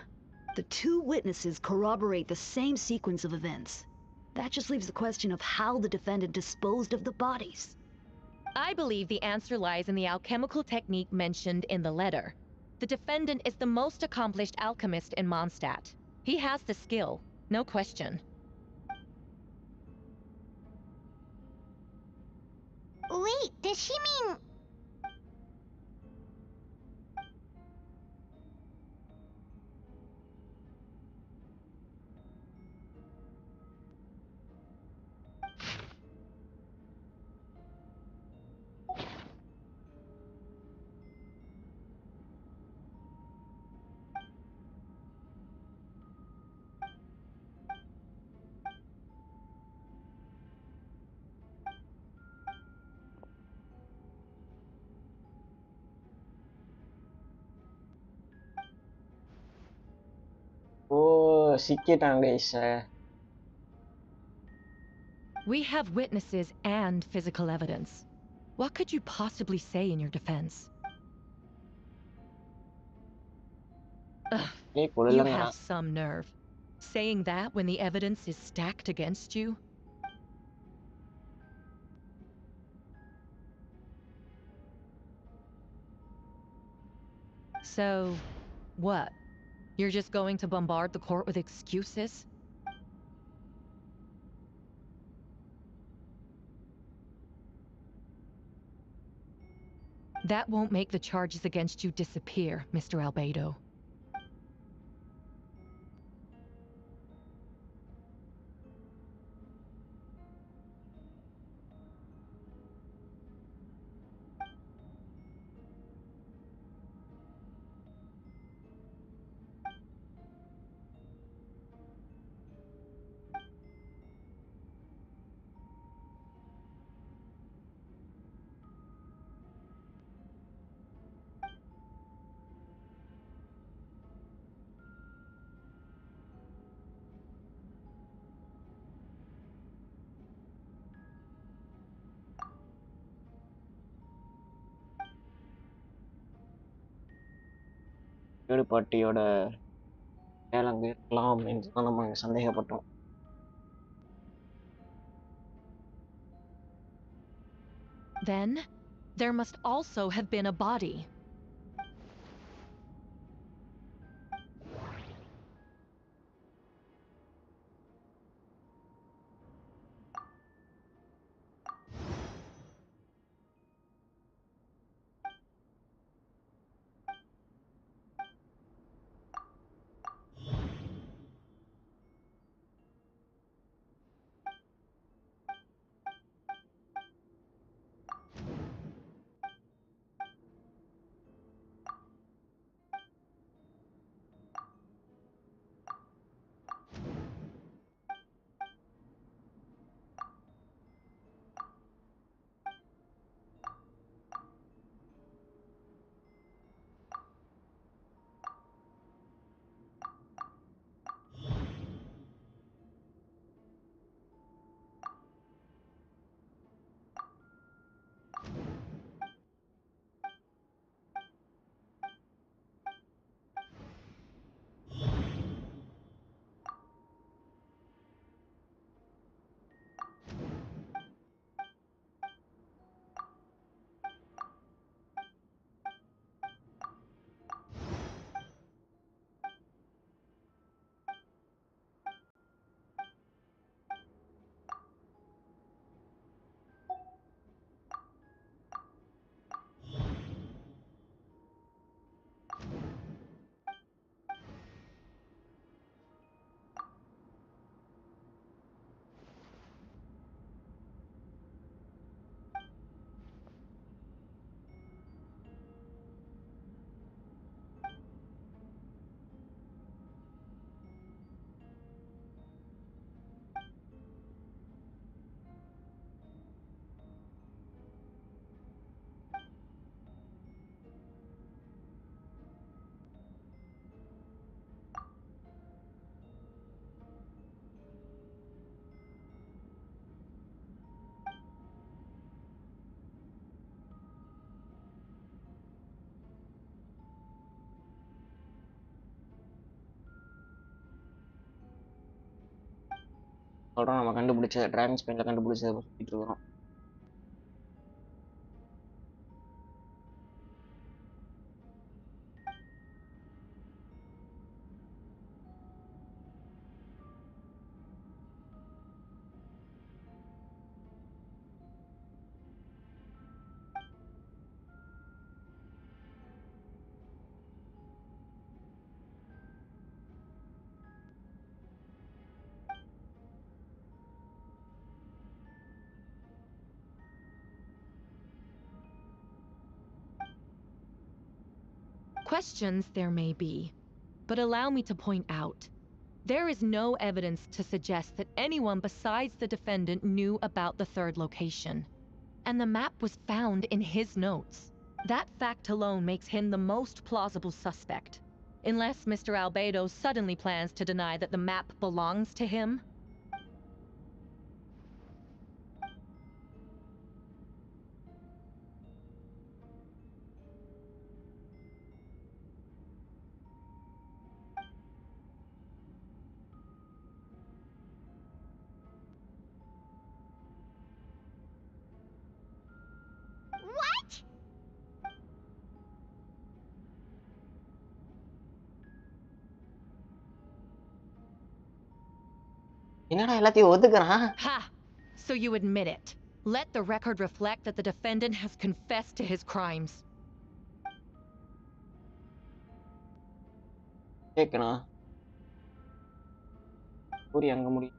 The two witnesses corroborate the same sequence of events. That just leaves the question of how the defendant disposed of the bodies. I believe the answer lies in the alchemical technique mentioned in the letter. The defendant is the most accomplished alchemist in Mondstadt. He has the skill, no question. Wait, does she mean... சிக்கிட்டாங்க. We have witnesses and physical evidence. What could you possibly say in your defense? Ugh, you have some nerve. Saying that when the evidence is stacked against you? So, what? You're just going to bombard the court with excuses? That won't make the charges against you disappear, Mr. Albedo. Third பார்ட்டியோட வேலை அங்கே இருக்கலாம் அப்படின்னு தான் நம்ம சந்தேகப்பட்டோம். Then, there must also have been a body. சொல்கிறோம் நம்ம கண்டுபிடிச்ச டிராகன் ஸ்பெயினில் கண்டுபிடிச்சதை சுற்றிட்டு இருக்கிறோம். Questions there may be, but allow me to point out, there is no evidence to suggest that anyone besides the defendant knew about the third location. And the map was found in his notes. That fact alone makes him the most plausible suspect. Unless Mr. 𝐼𝐴𝐸DO suddenly plans to deny that the map belongs to him. What? என்னடா எல்லாத்தையும் ஒதுக்குறான்? Ha! So you admit it. Let the record reflect that the defendant has confessed to his crimes. கேட்கணும். சூரிய அங்க முடியும்.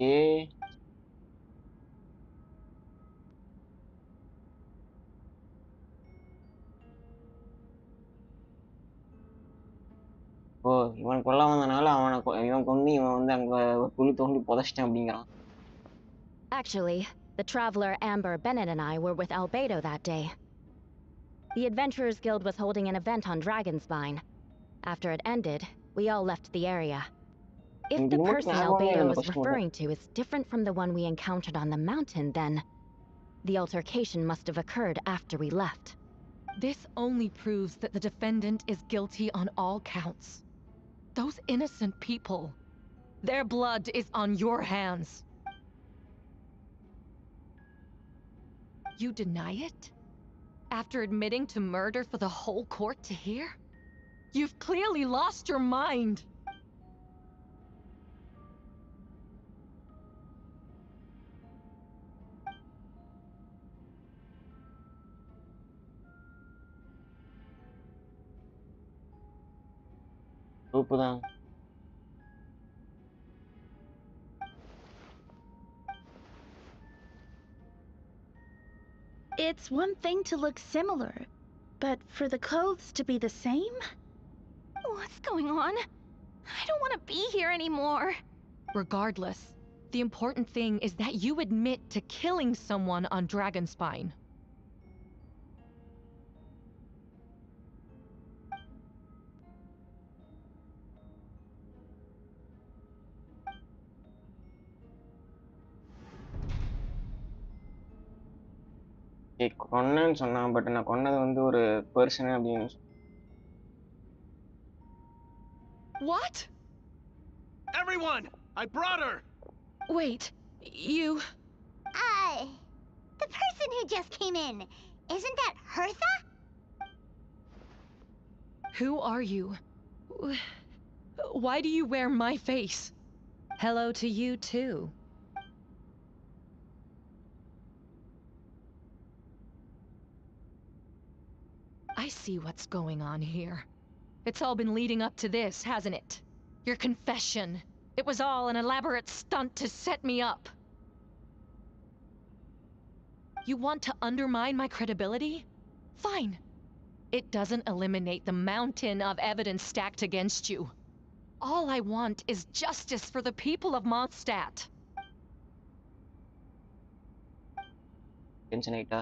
ஏ ஓ இவன் கொல்ல வந்தனால அவனை இவன் கொண்டு இவன் வந்து அங்க ஒரு குழி தோண்டி புதைச்சிட்டேன் அப்படிங்கிறான். Actually, the traveler Amber Bennett and I were with 𝐼𝐴𝐸DO that day. The Adventurers Guild was holding an event on Dragonspine. After it ended, we all left the area. If the person 𝐼𝐴𝐸DO is referring to is different from the one we encountered on the mountain, then the altercation must have occurred after we left. This only proves that the defendant is guilty on all counts. Those innocent people, their blood is on your hands. You deny it? After admitting to murder for the whole court to hear? You've clearly lost your mind. சூப்புதான். It's one thing to look similar, but for the clothes to be the same? What's going on? I don't want to be here anymore. Regardless, the important thing is that you admit to killing someone on Dragonspine. கொன்னேன்னு சொன்னான், but நான் கொன்னது வந்து ஒரு person அப்படின்னு. What? Everyone! I brought her! Wait, you... The person who just came in, isn't that Hertha? Who are you? Why do you wear my face? Hello to you too. I see what's going on here. It's all been leading up to this, hasn't it? Your confession. It was all an elaborate stunt to set me up. You want to undermine my credibility? Fine. It doesn't eliminate the mountain of evidence stacked against you. All I want is justice for the people of Mondstadt. Genshin ஆயிட்டா.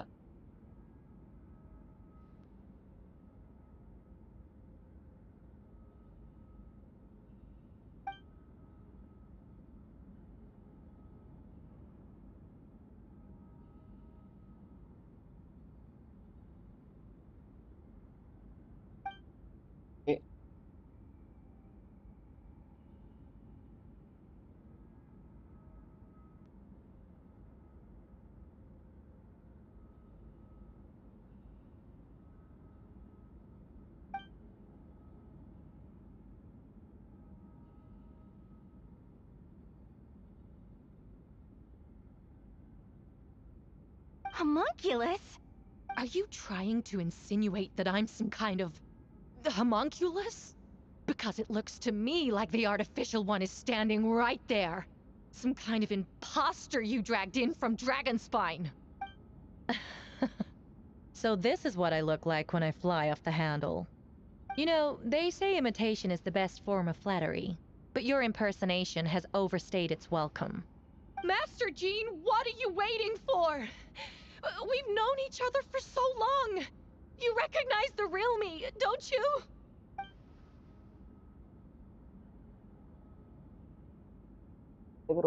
Homunculus? Are you trying to insinuate that I'm some kind of homunculus? Because it looks to me like the artificial one is standing right there. Some kind of imposter you dragged in from Dragonspine. So this is what I look like when I fly off the handle. You know, they say imitation is the best form of flattery, but your impersonation has overstayed its welcome. Master Jean, what are you waiting for? We've known each other for so long. You recognize the real me, don't you?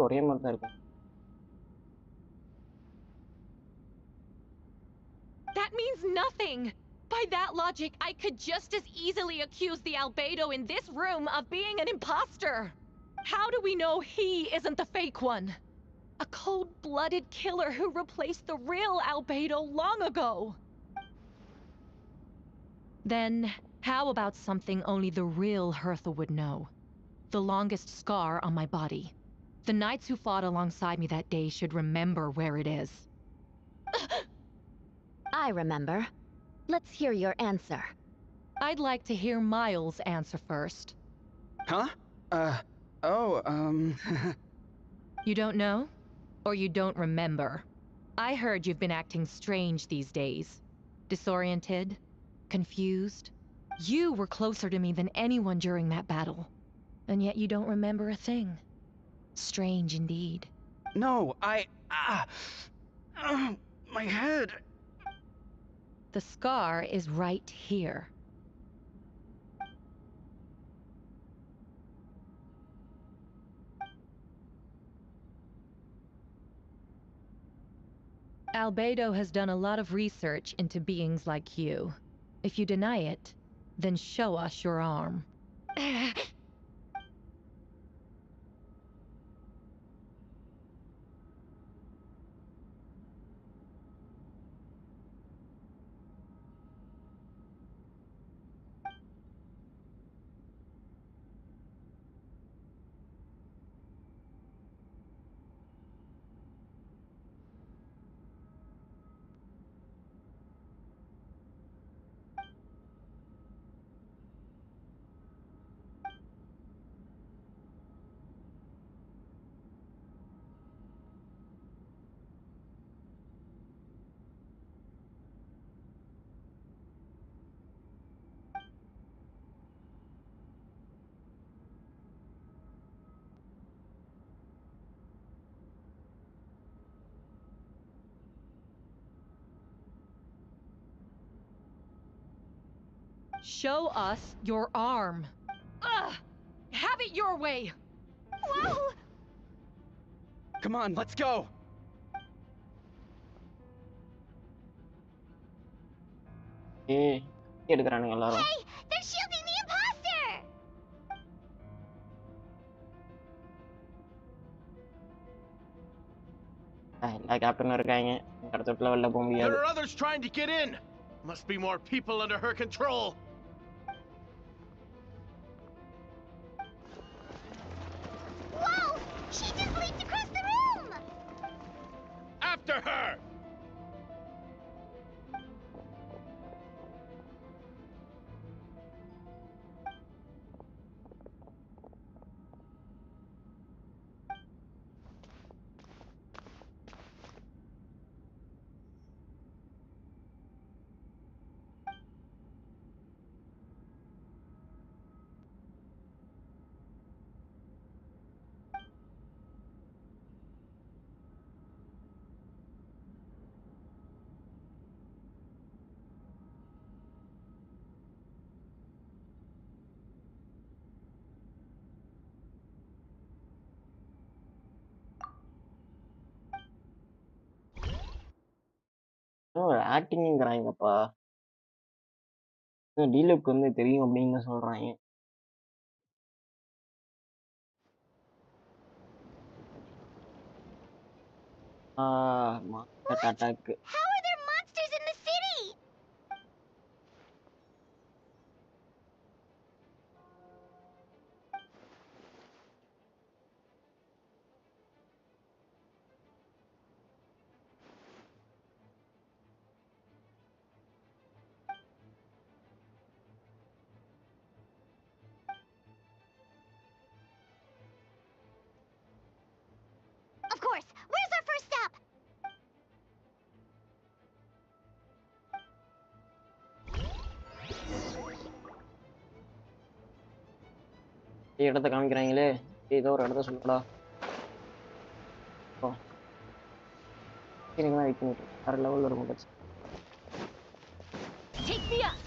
ஒரே மாதிரி தான் இருக்கு. That means nothing. By that logic, I could just as easily accuse the albedo in this room of being an imposter. How do we know he isn't the fake one? A cold-blooded killer who replaced the real albedo long ago. Then, how about something only the real Hertha would know? The longest scar on my body. The knights who fought alongside me that day should remember where it is. I remember. Let's hear your answer. I'd like to hear Miles answer first. Huh? You don't know? Or you don't remember? I heard you've been acting strange these days. Disoriented? Confused? You were closer to me than anyone during that battle. And yet you don't remember a thing. Strange indeed. No, my head. The scar is right here. Albedo has done a lot of research into beings like you. If you deny it, then show us your arm. Show us your arm. Ugh! Have it your way! Whoa! Come on, let's go! எடுக்கறானுங்க எல்லாரும். Hey, they're shielding the imposter! எல்லா கேப்டனும் இருக்காங்க. கடத்துக்குள்ள வெளில போக முடியாது. There are others trying to get in. Must be more people under her control. Whoa! She just leaped across the room! After her! ஆக்டிங்கிறாங்கப்பா. டீலுக்கு வந்து தெரியும் அப்படின்னு சொல்றாங்க. Master attack. How are there monsters in the city? course. Where's our first stop? இடத்த காமிக்கிறாங்களே, ஏதோ ஒரு இடத்த சொல்லுடா. ஓ சரிங்களா, வெயிட் பண்ணிட்டு வேற லெவலில் இருக்கும் கட்சி. Take me up.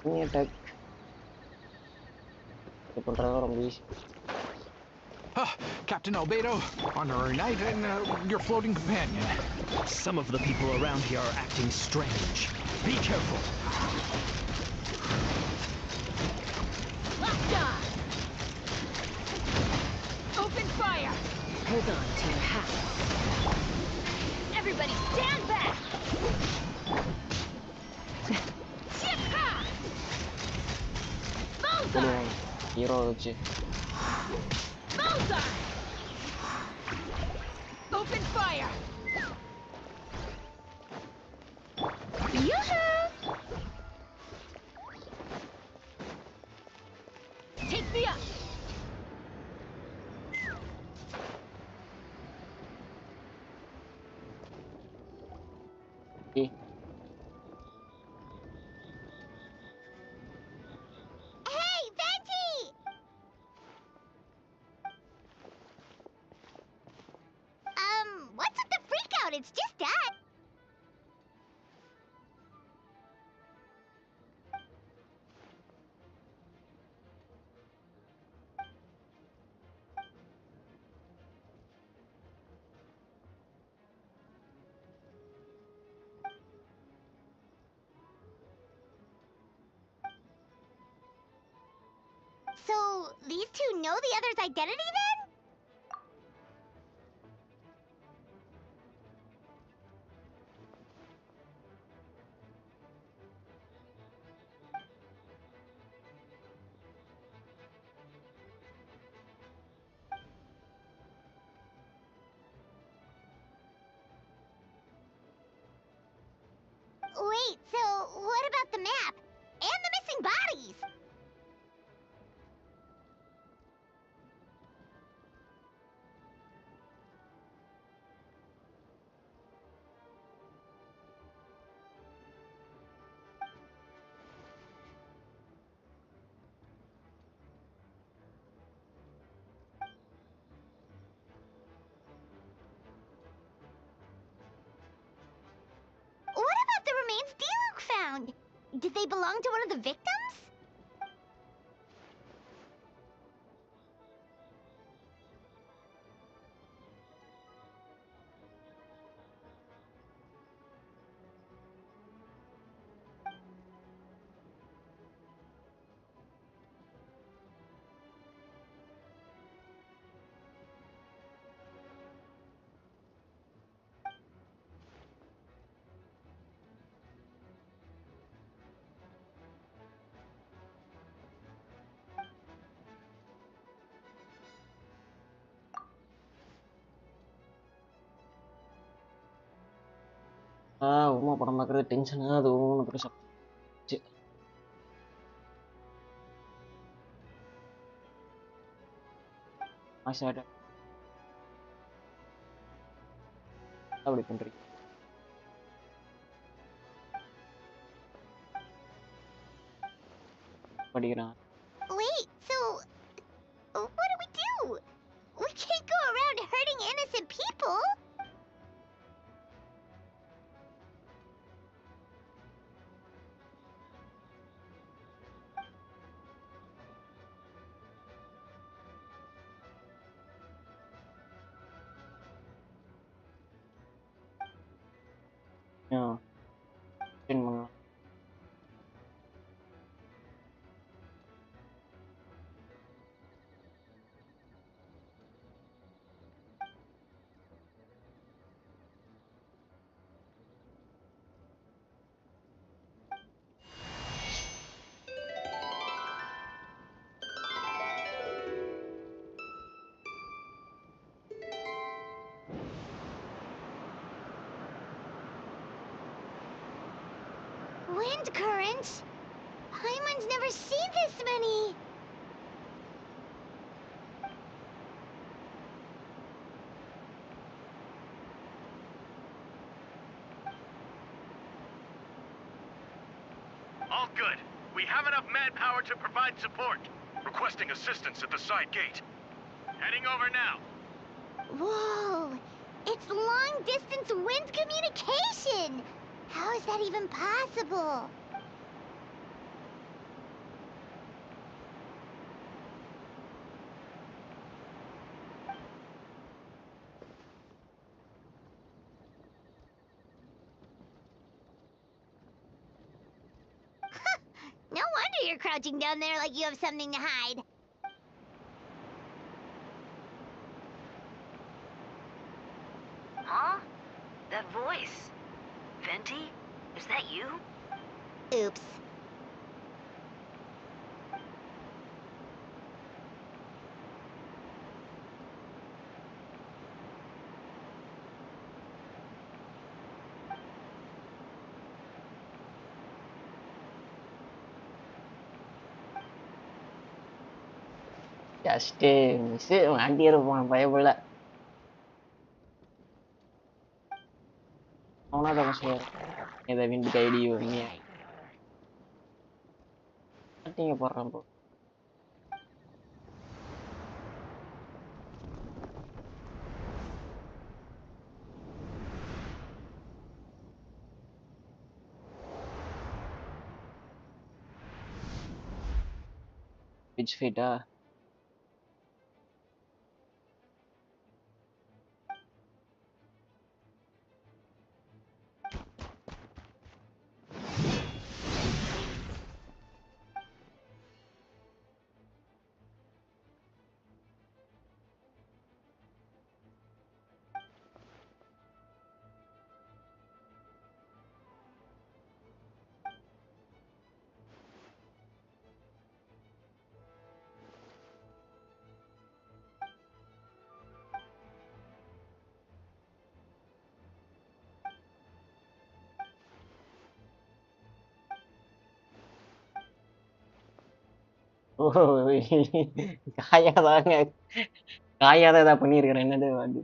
Ini attack. Itu pun orang bis. Captain Albedo, honorary knight, and your floating companion. Some of the people around here are acting strange. Be careful. Open fire. Hold on to your hat. Everybody stand back. Bullseye. Hero aja. Bullseye. Open fire. Yoo-hoo! Take me up. Okay. Hey, Venti! What's with the freak out? It's just that. So, these two know the other's identity then? Wait, so what about the map? And the missing bodies? What about the remains 𝐸ℾ found? Did they belong to one of the victims? Uma படம் பார்க்குறது டென்ஷனாக அது ஒன்று பெருசாக ஆசை அப்படி பண்ணுறீங்க. படிக்கிறான். Wait, so what do? We can't go around hurting innocent people. Yeah. பண்ணலாம். Wind currents? Paimon's never seen this many. All good. We have enough manpower to provide support. Requesting assistance at the side gate. Heading over now. Whoa! It's long-distance wind communication! How is that even possible? No wonder you're crouching down there like you have something to hide. Huh? That voice. Venti? Is that you? Oops. Just miss மாட்டியிருப்பான் பயப்புள்ள. அவனாதான் கொஞ்சம் இதை விண்டுக்கு ID நீங்க போடுறான் போ. Pitch ஃபீட்டா காயாதாங்க காயாதான் ஏதாவது பண்ணியிருக்கிறேன் என்னது வாண்டி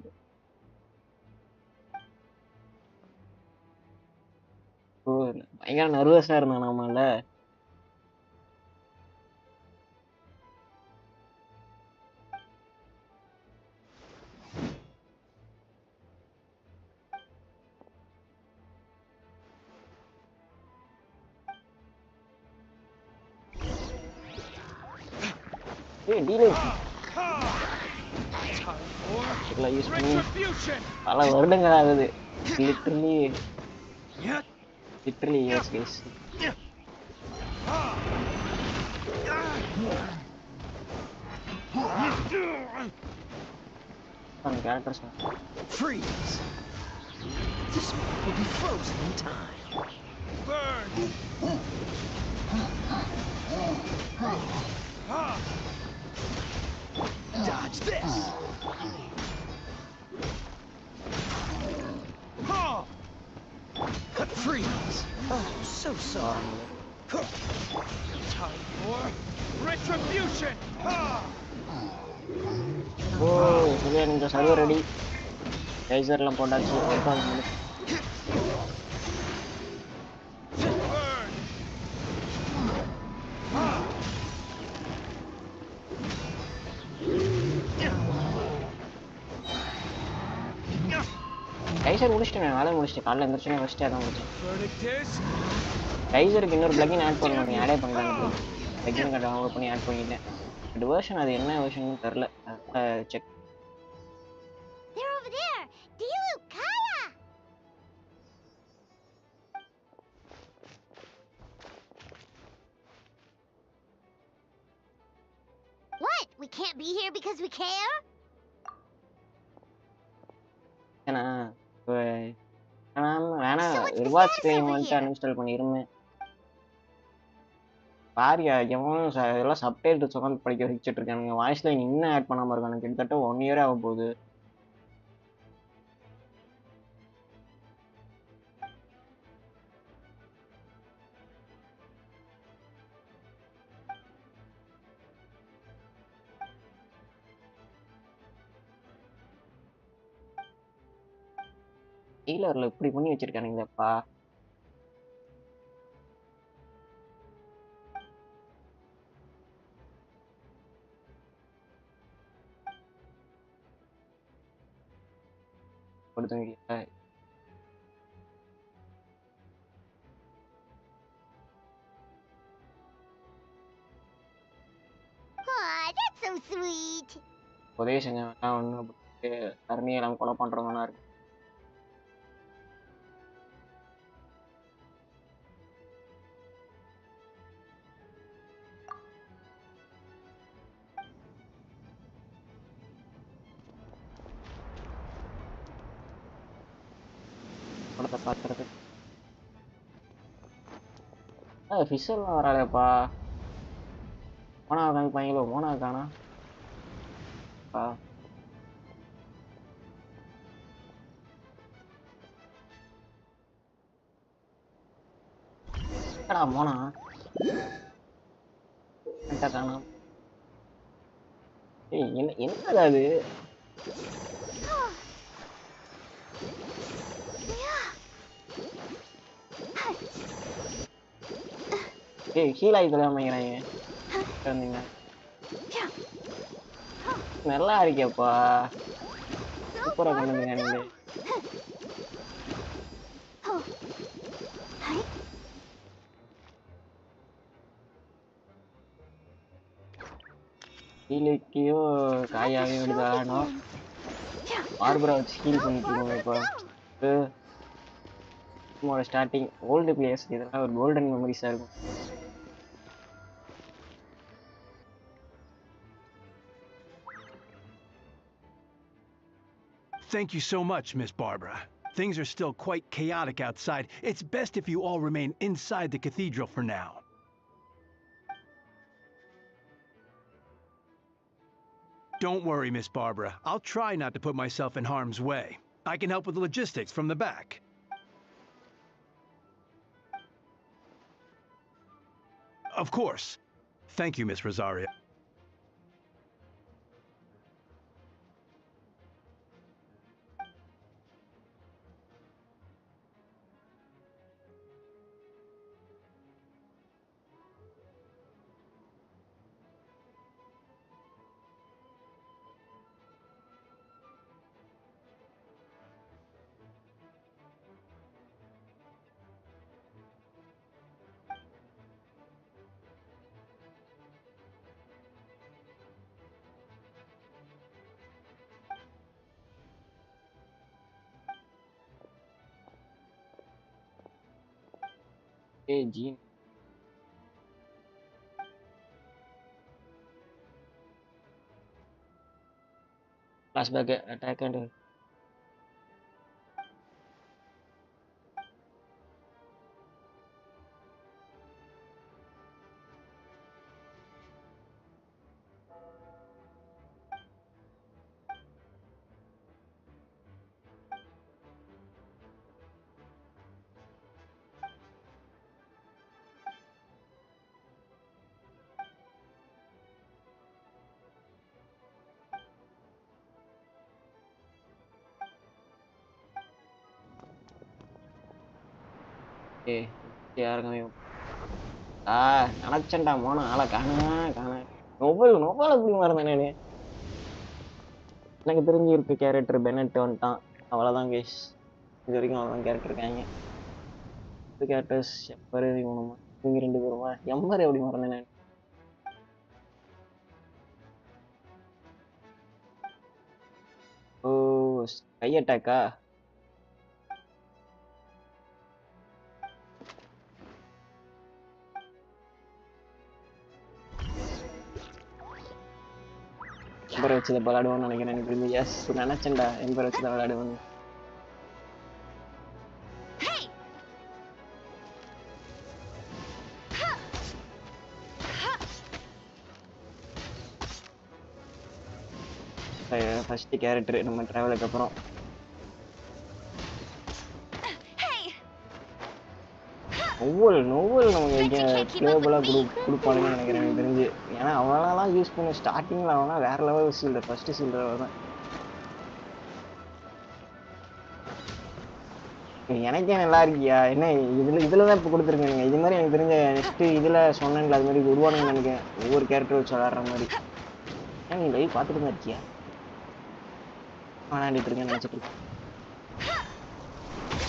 பயங்கர நர்வஸா இருந்தான் நாமல பல வருடங்கள் ஆகுது லிட்டரலி எஸ் எஸ் அந்த characters Freeze. This will be frozen in time. Burn. Dodge this. Freeze. Oh, so sorry. Time for retribution. Oh, ini ninja satu ready. Geyser lam production apa? Geyser முடிச்சிட்டேன் நாளே முடிச்சிட்டேன் காலைல எந்திரச்சனே first அதான் முடிச்சேன். Geyserக்கு இன்னொரு plugin add பண்ணனும் நீ ஆடே பண்ணலாம். plugin டவுன்லோட் பண்ணி ஆட் பண்ணிட்டேன். இந்த வெர்ஷன் அது என்ன வெர்ஷன் தெரியல. Check. They're over there. 𝐷𝐿𝐼. What? We can't be here because we care? ஏனா வேணா ரிவார்ட்ஸ் கிளைம் வந்து அன்இன்ஸ்டால் பண்ணிருமே. பாரியா எவனும் எல்லாம் சப்டைட்டில்ஸ் உட்காந்து படிக்க வச்சுட்டு இருக்கானுங்க. வாய்ஸ் லைன் இன்னும் ஆட் பண்ணாம இருக்கானுங்க. கிட்டத்தட்ட 1 இயர் ஆக போகுது. டீலர்ல இப்படி பண்ணி வச்சிருக்கானுங்களேப்பா. கொடுத்தவங்க That's so sweet. உதவி செஞ்ச வேண்டாம் ஒன்று கருணையை எல்லாம் கொலை பண்றவனா இருக்கு. படத்தை பார்க்கறது ஃபிஷர்லாம் வராளேப்பா. மோனா காமிப்பாங்களோ? மோனா காணா மோனா காணாம். என்னடா அது? 𝐼𝐻𝐿 நல்லா இருக்கேப்பா. சூப்பரா பண்ணுங்க நீங்களே. 𝐼𝐻𝐿 காயாவையும் எடுத்தாலும் பார்பரா வச்சு ஹீல் பண்ணிட்டு இப்போ ஸ்டார்டிங் ஓல்டு பிளேயர்ஸ் இதெல்லாம் ஒரு கோல்டன் மெமரிஸா இருக்கும். Thank you so much, Miss Barbara. Things are still quite chaotic outside. It's best if you all remain inside the cathedral for now. Don't worry, Miss Barbara. I'll try not to put myself in harm's way. I can help with the logistics from the back. Of course. Thank you, Miss Rosario. Gene. Flashback attack and யாருக்குமே நினைச்சேன்டா மோனா ஆளை காண novel எப்படி மறந்தேன் நானு. எனக்கு தெரிஞ்சு இருக்க character Bennett வந்துட்டான். அவ்வளோதான் கேஸ். இது வரைக்கும் அவ்வளோதான் கேரக்டர் இருக்காங்க. கேரக்டர்ஸ் எம்பர் இவனுமா இவங்க 2 பேருமா எம்பர் எப்படி மறந்தேன் நான். ஓ கை அட்டாக்கா? எம்பர் வச்சு தான் விளையாடுவோம்னு நினைக்கிறேன். எனக்கு தெரிஞ்சு எஸ் நினைச்சேன்டா எம்பர் வச்சு தான் விளையாடுவோம். ஃபர்ஸ்ட் கேரக்டர் நம்ம டிராவலுக்கு அப்புறம் நோவல் நமக்கு பிளேபிளாக கொடுப்பானுன்னு நினைக்கிறேன் எனக்கு தெரிஞ்சு. ஏன்னா அவனாலாம் யூஸ் பண்ண ஸ்டார்டிங்கில் அவனா வேற லெவல் சீல்டர், ஃபர்ஸ்ட் சீல்டர் தான். எனக்கே நல்லா இருக்கியா என்ன இதுல தான் இப்போ கொடுத்துருக்கேனுங்க. இது மாதிரி எனக்கு தெரிஞ்ச நெக்ஸ்ட் இதுல சொன்னேன்ல அது மாதிரி விடுவானுங்கன்னு நினைக்கிறேன். ஒவ்வொரு கேரக்டர் வச்சு விளாடுற மாதிரி. ஏன் நீ லைவ் பார்த்துட்டு தான் இருக்கியா? விளாண்டுட்டு இருக்கேன்னு நினைச்சிட்டு இருக்கேன்.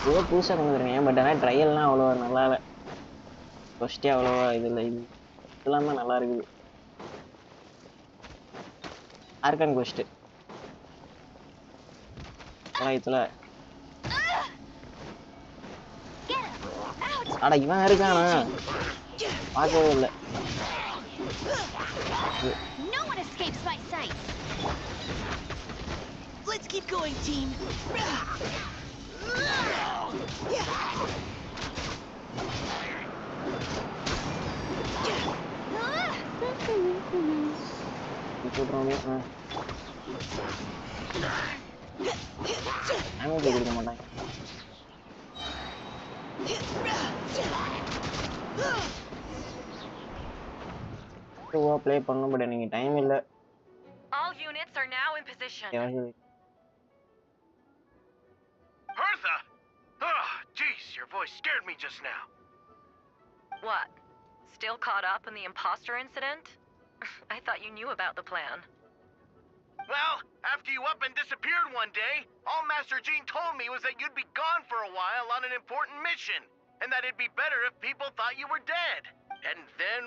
ஏதோ புதுசாக கொண்டு வந்துருக்கேன். பட் ஆனால் ட்ரையல்லாம் அவ்வளோ நல்லா இல்லை. ஃபர்ஸ்டே அவ்வளோவா இது இல்லை. இது எல்லாமே நல்லா இருக்குது. ஆர்கன் கோஸ்ட் இதுல அட இவன் இருக்கானா? பார்க்கவே இல்லை. No one escapes my sight. Let's keep going, team. கொடுக்க மாட்டாங்க. ப்ளே பண்ணணும் பட் எனக்கு டைம் இல்லை. All units are now in position. Bertha! Oh, jeez, your voice scared me just now. What? Still caught up in the imposter incident? I thought you knew about the plan. Well, after you up and disappeared one day, all Master Jean told me was that you'd be gone for a while on an important mission, and that it'd be better if people thought you were dead. And then,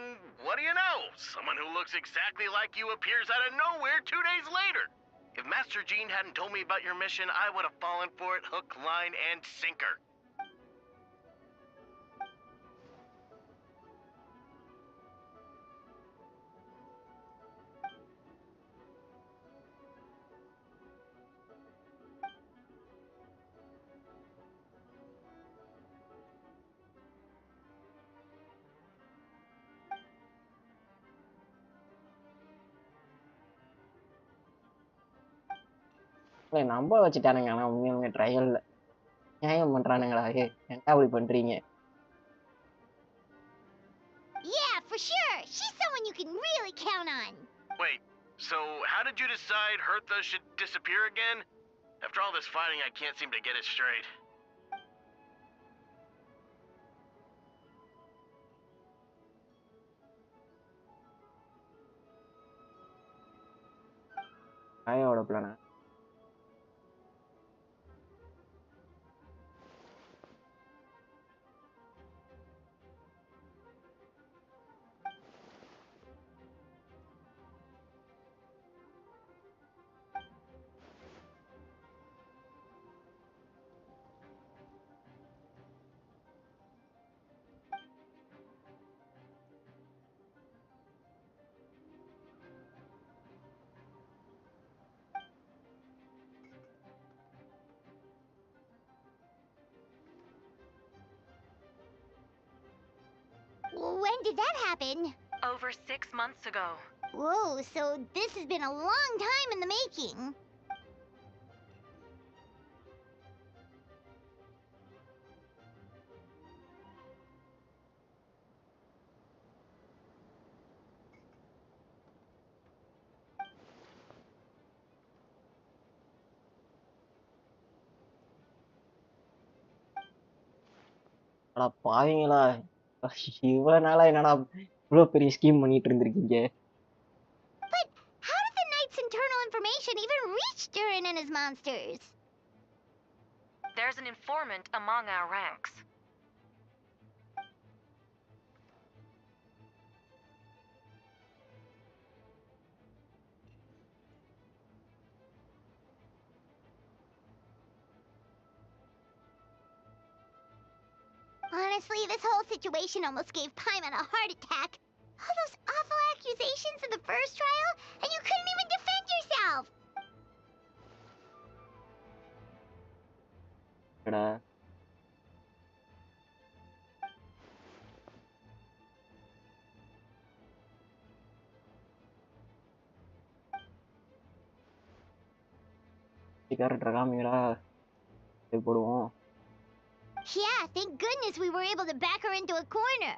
what do you know? Someone who looks exactly like you appears out of nowhere 2 days later. If Master Jean hadn't told me about your mission, I would have fallen for it hook, line, and sinker. நம்ப வச்சுட்டானுங்க. ஆனால் உண்மையுமே ட்ரையல்ல நியாயம் பண்றானுங்களா? என்ன அப்படி பண்றீங்க? Yeah, for sure. She's someone you can really count on. Wait, so how did you decide Hertha should disappear again? After all this fighting, I can't seem to get it straight. காயோட பிளானா? When did that happen? Over 6 months ago. Whoa, so this has been a long time in the making. அடா பாவீங்களா, இவ்வளவு நாளா என்னடா இவ்வளவு பெரிய scheme பண்ணிட்டு இருந்திருக்கீங்க? But how did the Knight's internal information even reach Durin and his monsters? There's an informant among our ranks. Honestly, this whole situation almost gave Paimon a heart attack. All those awful accusations in the first trial, and you couldn't even defend yourself! Etah character காமிங்கடா, போடுவோம். Yeah, thank goodness we were able to back her into a corner.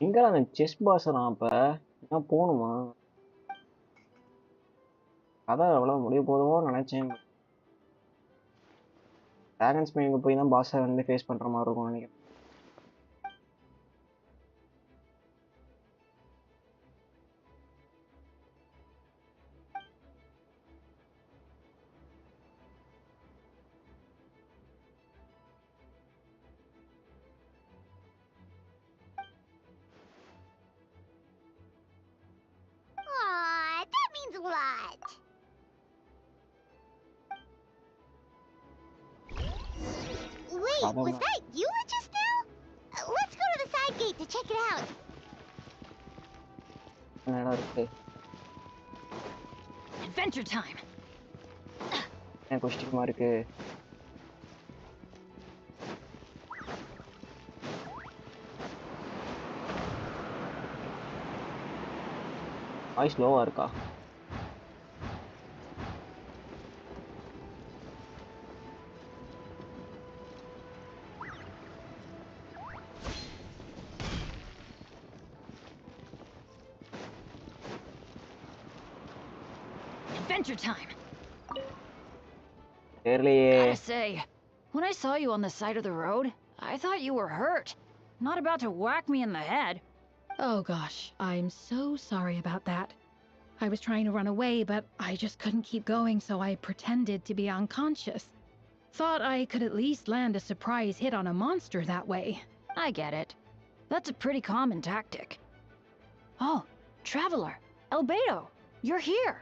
எங்க அந்த chess pass நான் அப்ப நான் போகணுமா? அதான் அவ்வளவு முடிய போதுமோன்னு நினைச்சேன். டிராகன்ஸ் மீனிங் போய் தான் பாஸை வந்து ஃபேஸ் பண்ற மாதிரி இருக்கும் நினைக்கிறேன். Aw, that means a lot. Wait, was that you just now? Let's go to the side gate to check it out. Adventure time. என்ன கொஸ்டின் மார்க்கு? வாய்ஸ் லோவா இருக்கா? Adventure time. Gotta say, when I saw you on the side of the road, I thought you were hurt. Not about to whack me in the head. Oh gosh, I'm so sorry about that. I was trying to run away, but I just couldn't keep going, so I pretended to be unconscious. Thought I could at least land a surprise hit on a monster that way. I get it. That's a pretty common tactic. Oh, Traveler, 𝐵𝐸𝐸, you're here.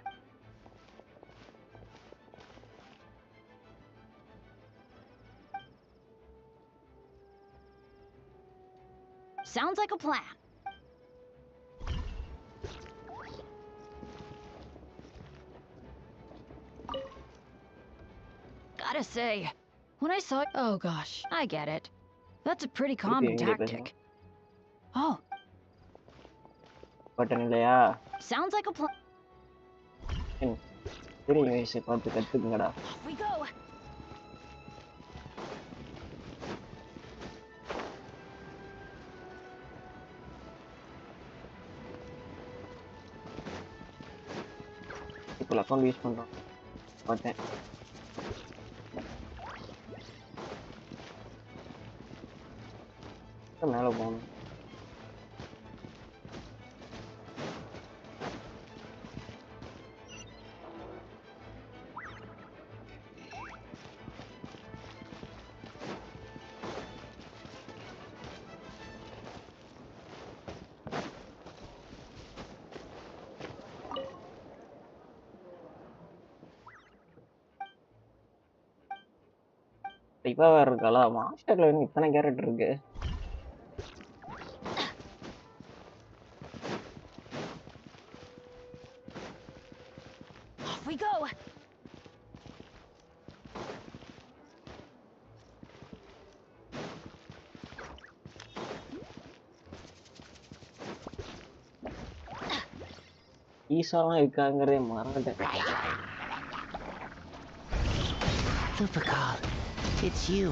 Sounds like a plan. Gotta say, when I saw... Oh gosh. I get it. That's a pretty common tactic. Oh. Button இல்லையா? Sounds like a plan. பெரிய வயசை பார்த்து கத்துக்குங்கடா. We go. இப்போ account use பண்றோம். பார்த்தேன். மேலே போகணும். இப்போ வேற இருக்காளா? மாஸ்டர்ல இன்னும் இத்தனை கேரக்டர் இருக்கு. Off we go. ஈசாலாம் இருக்காங்கிறதே மறந்துட்டேன். Lupercal, it's you.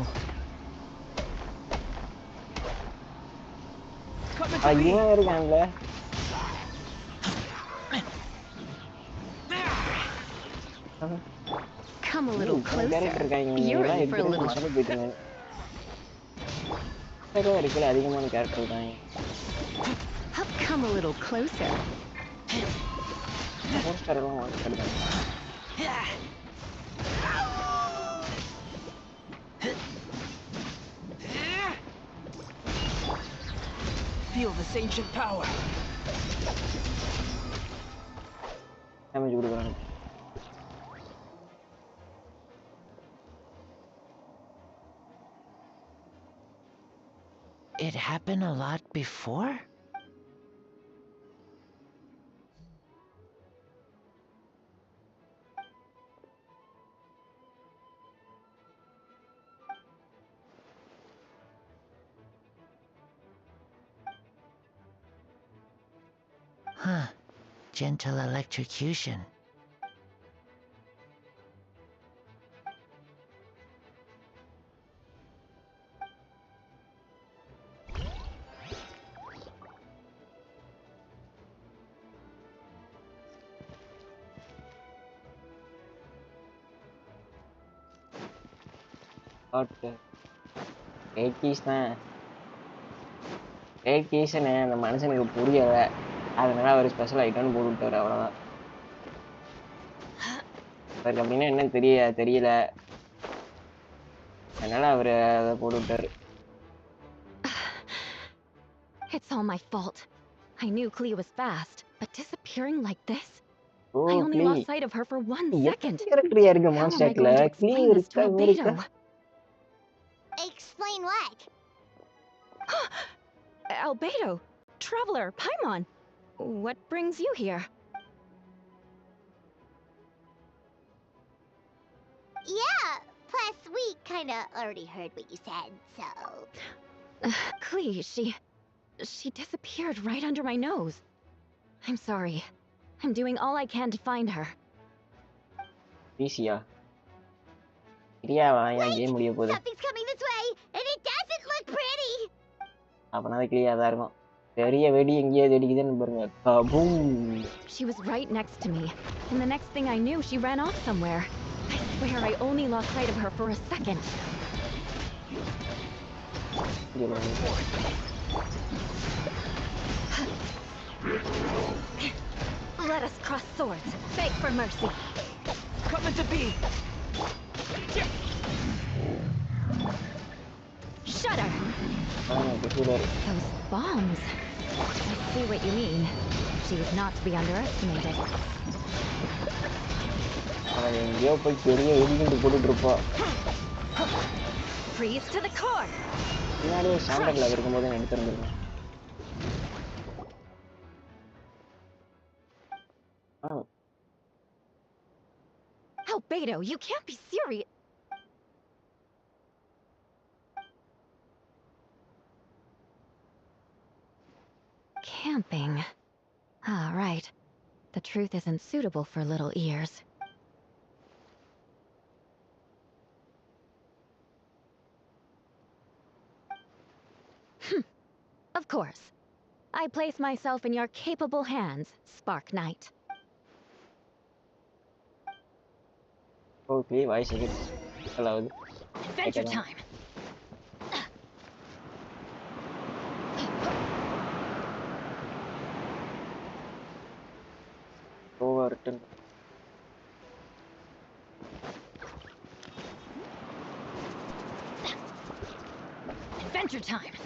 இவன் இருக்கான்ல. Come a little closer. You're in for a little. இருக்குல்ல அதிகமான கேரக்டர் இருக்காங்க. Come a little closer. Poster எல்லாம் வாங்கிட்டாங்க. Feel this ancient power. Damage கொடுக்குறாங்க. It happened a lot before? Huh. Gentle electrocution. But கைக்கீஸ் தான் கைக்கீஸ்ன்னு அந்த மனுஷனுக்கு புரியல. அதனால அவர் ஸ்பெஷல் ஐட்டம்னு போட்டு விட்டாரு, அவ்வளோதான். அவருக்கு அப்படின்னா என்ன தெரியல. அதனால அவர் அதை போட்டு விட்டாரு. It's all my fault. I knew 𝐞𝐤 was fast, but disappearing like this? I only lost sight of her for 1 second. How am I going to explain this to 𝐵𝐸𝐸? Explain what? 𝐵𝐸𝐸, Traveler, Paimon. What brings you here? Yeah, plus we kinda already heard what you said, so... 𝐞𝐤, she disappeared right under my nose. I'm sorry. I'm doing all I can to find her. Easy-ஆ? கிரியாவா ஏன் game முடிய போகுது? Something's coming this way, and it doesn't look pretty. அப்பனா அது கிரியா தான் இருக்கும். பெரிய வெடி எங்கேயே வெடிக்குதுன்னு பாருங்க. கபூம். She was right next to me, and the next thing I knew, she ran off somewhere. I swear I only lost sight of her for a second. Let us cross swords. Beg for mercy. Coming to be. Shudder. Those bombs. I see what you mean. She is not to be underestimated. Freeze to the core. 𝐵𝐸𝐸, you can't be serious. Camping. Ah, right. The truth isn't suitable for little ears. Of course. I place myself in your capable hands, Spark Knight. Okay, why is it allowed? Adventure time. Overton. Adventure time.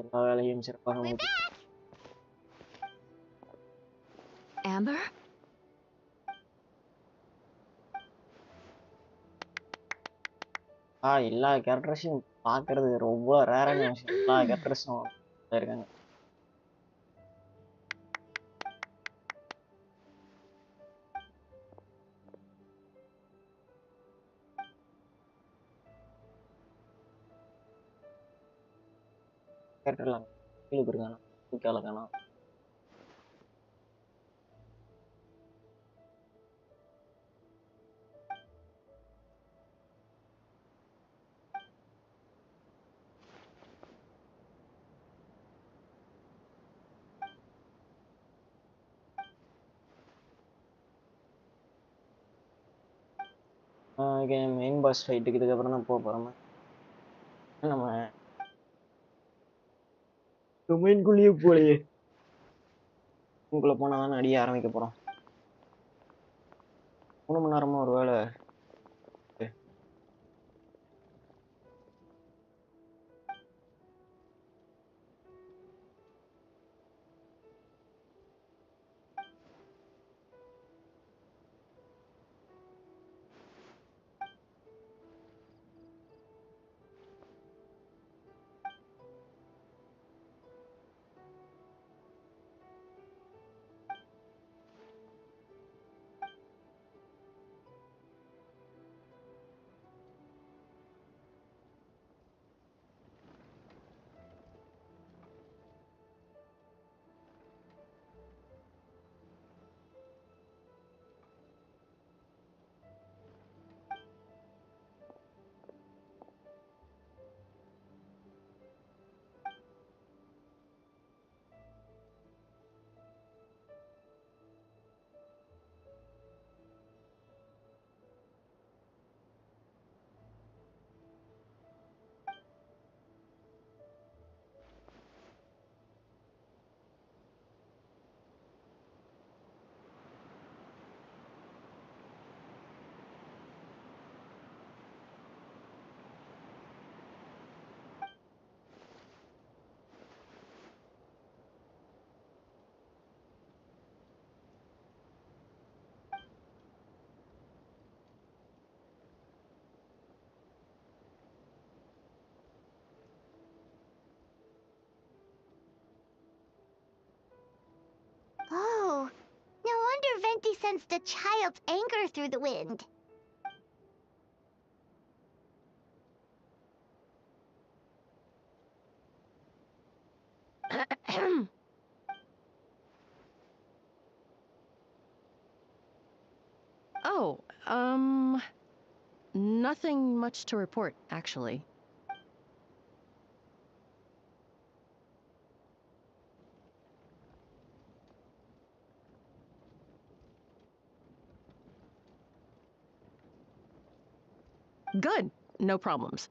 எல்லா வேலையும் சிறப்பாக முடியும். Amber? எல்லா கேரக்டர்ஸையும் பார்க்கறது ரொம்ப ரேரான விஷயம். எல்லா கேரக்டர்ஸும் இருக்காங்க. கேரக்டர்லாம் கீழே இருக்கானா தூக்கால காணோம். மெயின் பாஸ் ஃபைட்டுக்கு இதுக்கப்புறம் தான் போக போகிறோம். நம்ம டொமைன்குள்ளேயே போலையே. இதுக்குள்ளே போனால் தானே அடிய ஆரம்பிக்க போகிறோம். 3 மணி நேரமாக ஒரு வேளை Q sensed a child's anger through the wind. Oh, nothing much to report, actually. Good. No problems.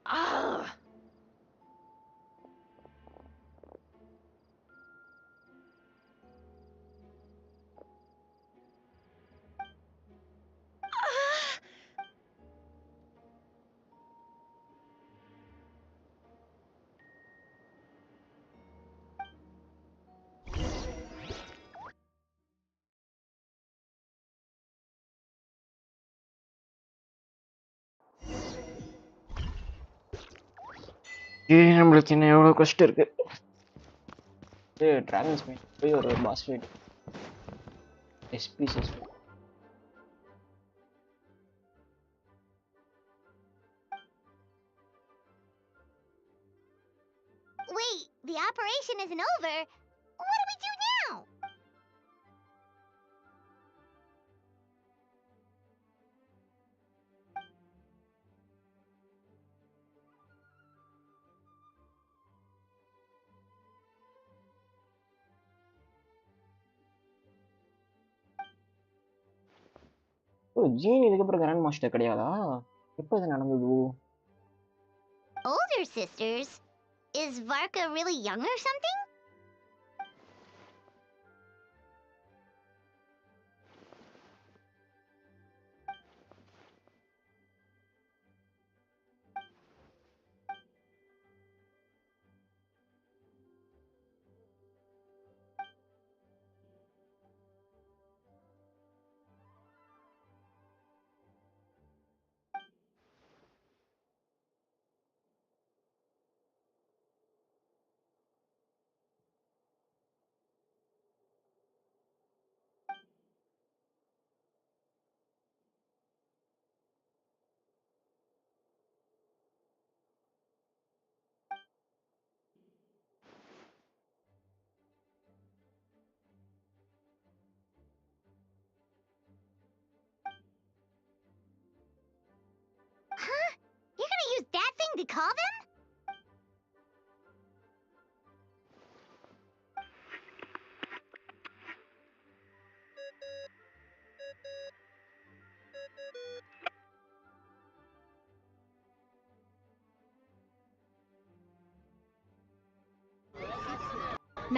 Ugh. நம்மளுக்கு என்ன எவ்வளோ quest இருக்கு. டிராகன் ஸ்மைட் போய் ஒரு பாஸ் ஃபைட் எஸ்பிசிஎஸ். Wait, the operation isn't over. What do we do now? ஜீன் இதுக்கப்புறம் grand master கிடையாதா? எப்போ இது நடந்தது? Older sisters? Is Varka really young or something? Huh? You're gonna use that thing to call them?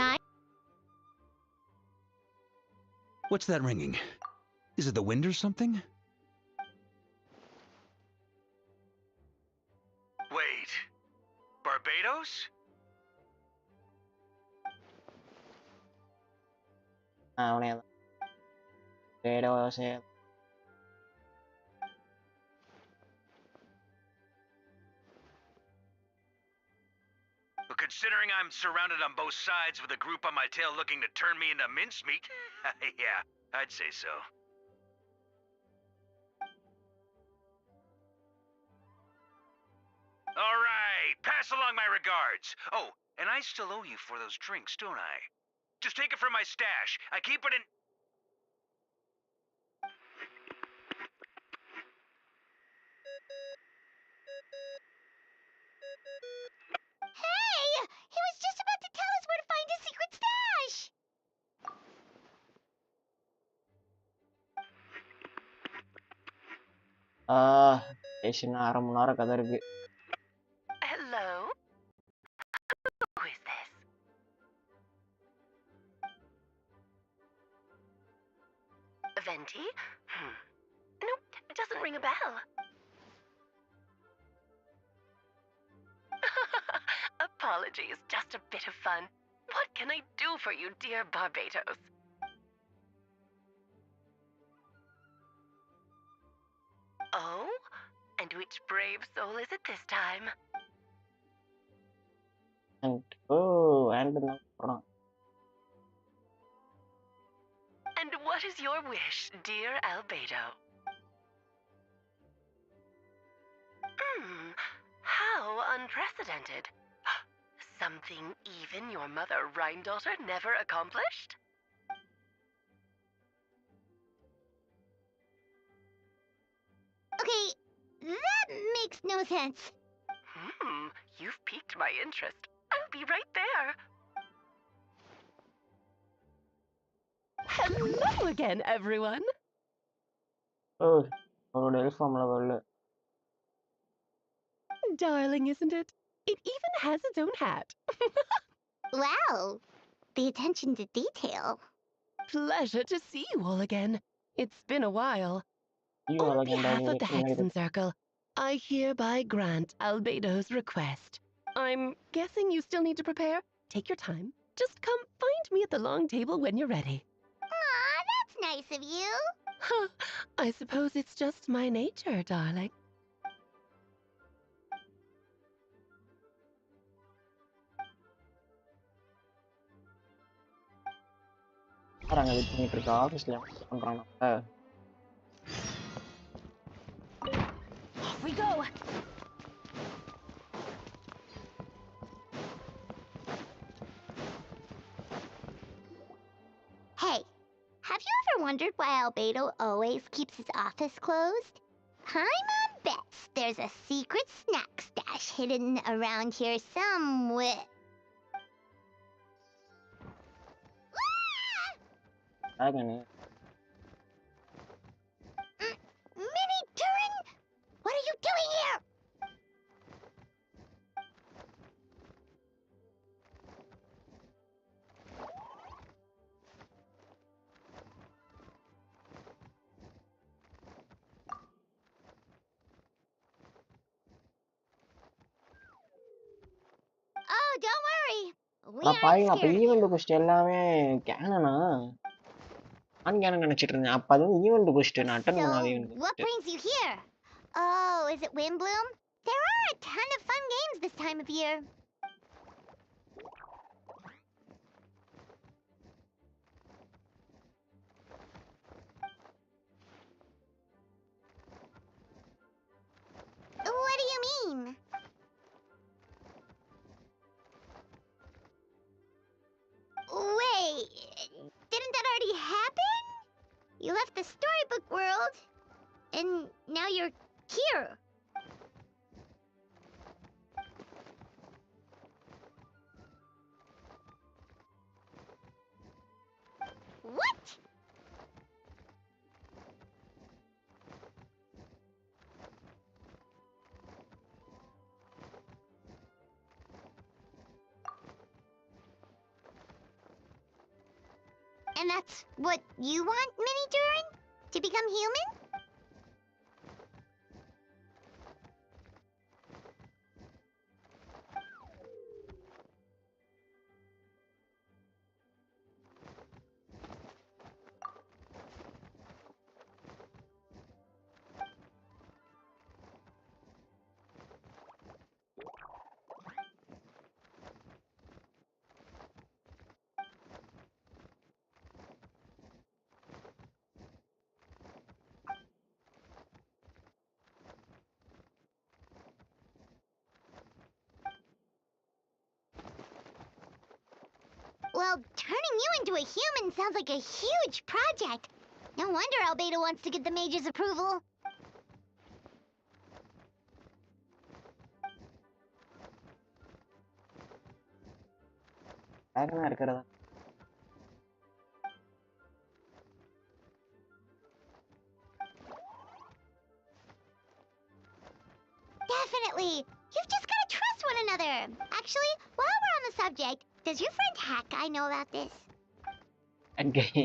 Nine. What's that ringing? Is it the wind or something? Wait. Barbados? அவனே தான். Considering I'm surrounded on both sides with a group on my tail looking to turn me into mincemeat, yeah, I'd say so. All right, pass along my regards. Oh, and I still owe you for those drinks, don't I? Just take it from my stash. I keep it in... Hey! He was just about to tell us where to find his secret stash! இன்னும் 1/2 மணி நேரம் கதை இருக்கு. Hello? Who is this? venti? Nope, it doesn't ring a bell. Apologies, just a bit of fun. What can I do for you, dear Barbatos? Oh? And which brave soul is it this time? And And what is your wish, dear Albedo? How unprecedented. Something even your mother Rhine-daughter never accomplished? Okay, that makes no sense. You've piqued my interest. I'll be right there. Hello again, everyone. oh, elf formula. Darling, isn't it? It even has its own hat. Wow, the attention to detail. Pleasure to see you all again. It's been a while. You On behalf of the 𝐏𝐥𝐶, I hereby grant Albedo's request. I'm guessing you still need to prepare? Take your time. Just come find me at the long table when you're ready. Aw, that's nice of you. Huh, I suppose it's just my nature, darling. Off we go! Hey, have you ever wondered why Albedo always keeps his office closed? I'm on bets there's a secret snack stash hidden around here somewhere. Dragon. Mini Turin, what are you doing here? Oh, don't worry. We aren't பாருங்க அப்ப scared of you. Event குஸ்ட் எல்லாமே கேனனா நான் Canon நினைச்சிட்டு இருந்தேன் அப்ப அது event குஸ்ட் நான் attend பண்ணாத So, event what brings you here? Oh, is it Windbloom? There are a ton of fun games this time of year. What do you mean? Wait, didn't that already happen? You left the storybook world, and now you're here. What? And that's what you want, Mini Durin? To become human? Well, turning you into a human sounds like a huge project. No wonder Albedo wants to get the mage's approval. வேகமா இருக்கிறதா Definitely. You've just got to trust one another. Actually, while we're on the subject, does your friend 𝐿 know about this? Okay.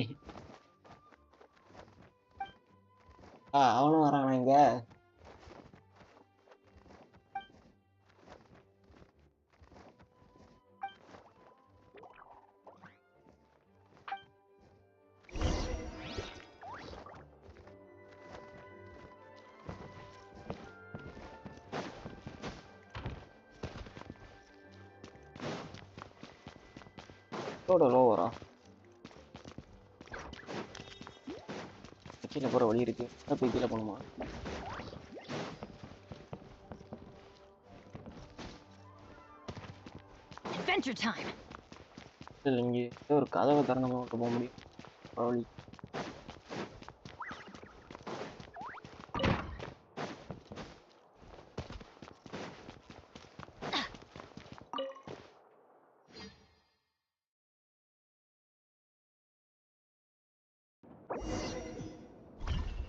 அவனும் வரானா இங்க? லோவரா? கீழே போற வழி இருக்கு. போய் கீழே போகணுமா? Adventure time. இல்ல இங்க ஒரு கதவை திறந்து போக முடியும். வழி.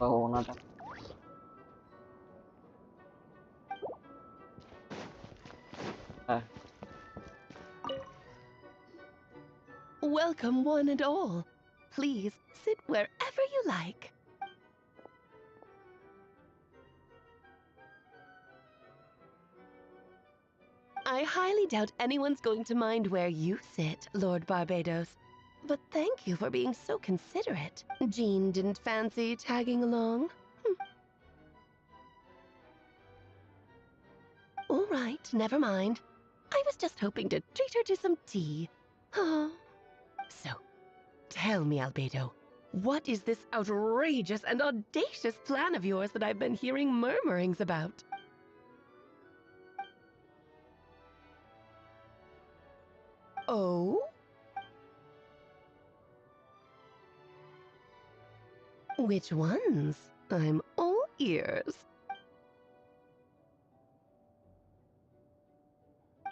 Oh, not that. Welcome, one and all. Please sit wherever you like. I highly doubt anyone's going to mind where you sit, Lord Barbados. But thank you for being so considerate. Jean didn't fancy tagging along? All right, never mind. I was just hoping to treat her to some tea. So, tell me, Albedo, what is this outrageous and audacious plan of yours that I've been hearing murmurings about? Oh? Which ones? I'm all ears.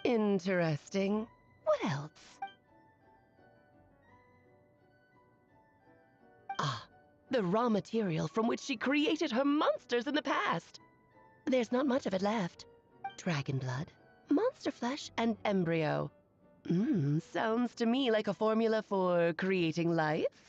Interesting. What else? Ah, the raw material from which she created her monsters in the past. There's not much of it left. Dragon blood, monster flesh, and embryo. Sounds to me like a formula for creating life.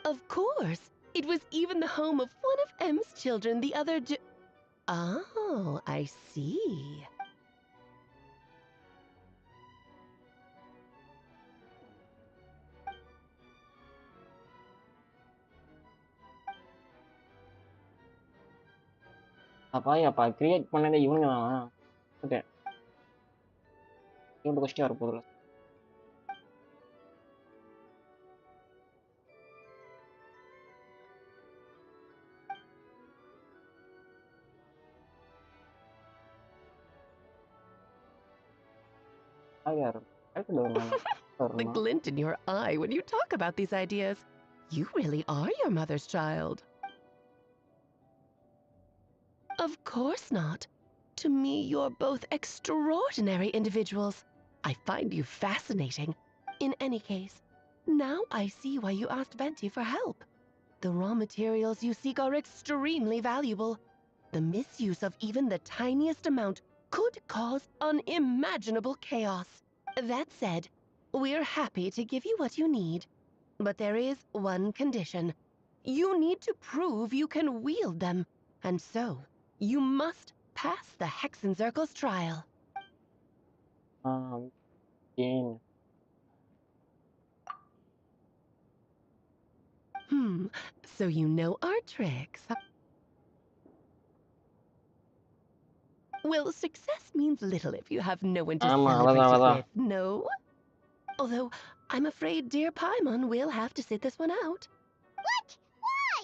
Of course! It was even the home of one of M's children the other day. Oh, I see. அப்பா create பண்ணதே இவனுங்க தான். Okay. இவனுக்கு question வர போகுதுல. The glint in your eye when you talk about these ideas. You really are your mother's child. Of course not. To me, you're both extraordinary individuals. I find you fascinating. In any case, now I see why you asked Venti for help. The raw materials you seek are extremely valuable. The misuse of even the tiniest amount could cause unimaginable chaos. That said, we're happy to give you what you need. But there is one condition. You need to prove you can wield them. And so, you must pass the 𝐏𝐥𝐴𝐶𝐿's trial. Game. So you know our tricks. Well, success means little if you have no one to celebrate it with, no? Although, I'm afraid dear Paimon will have to sit this one out. What? Why?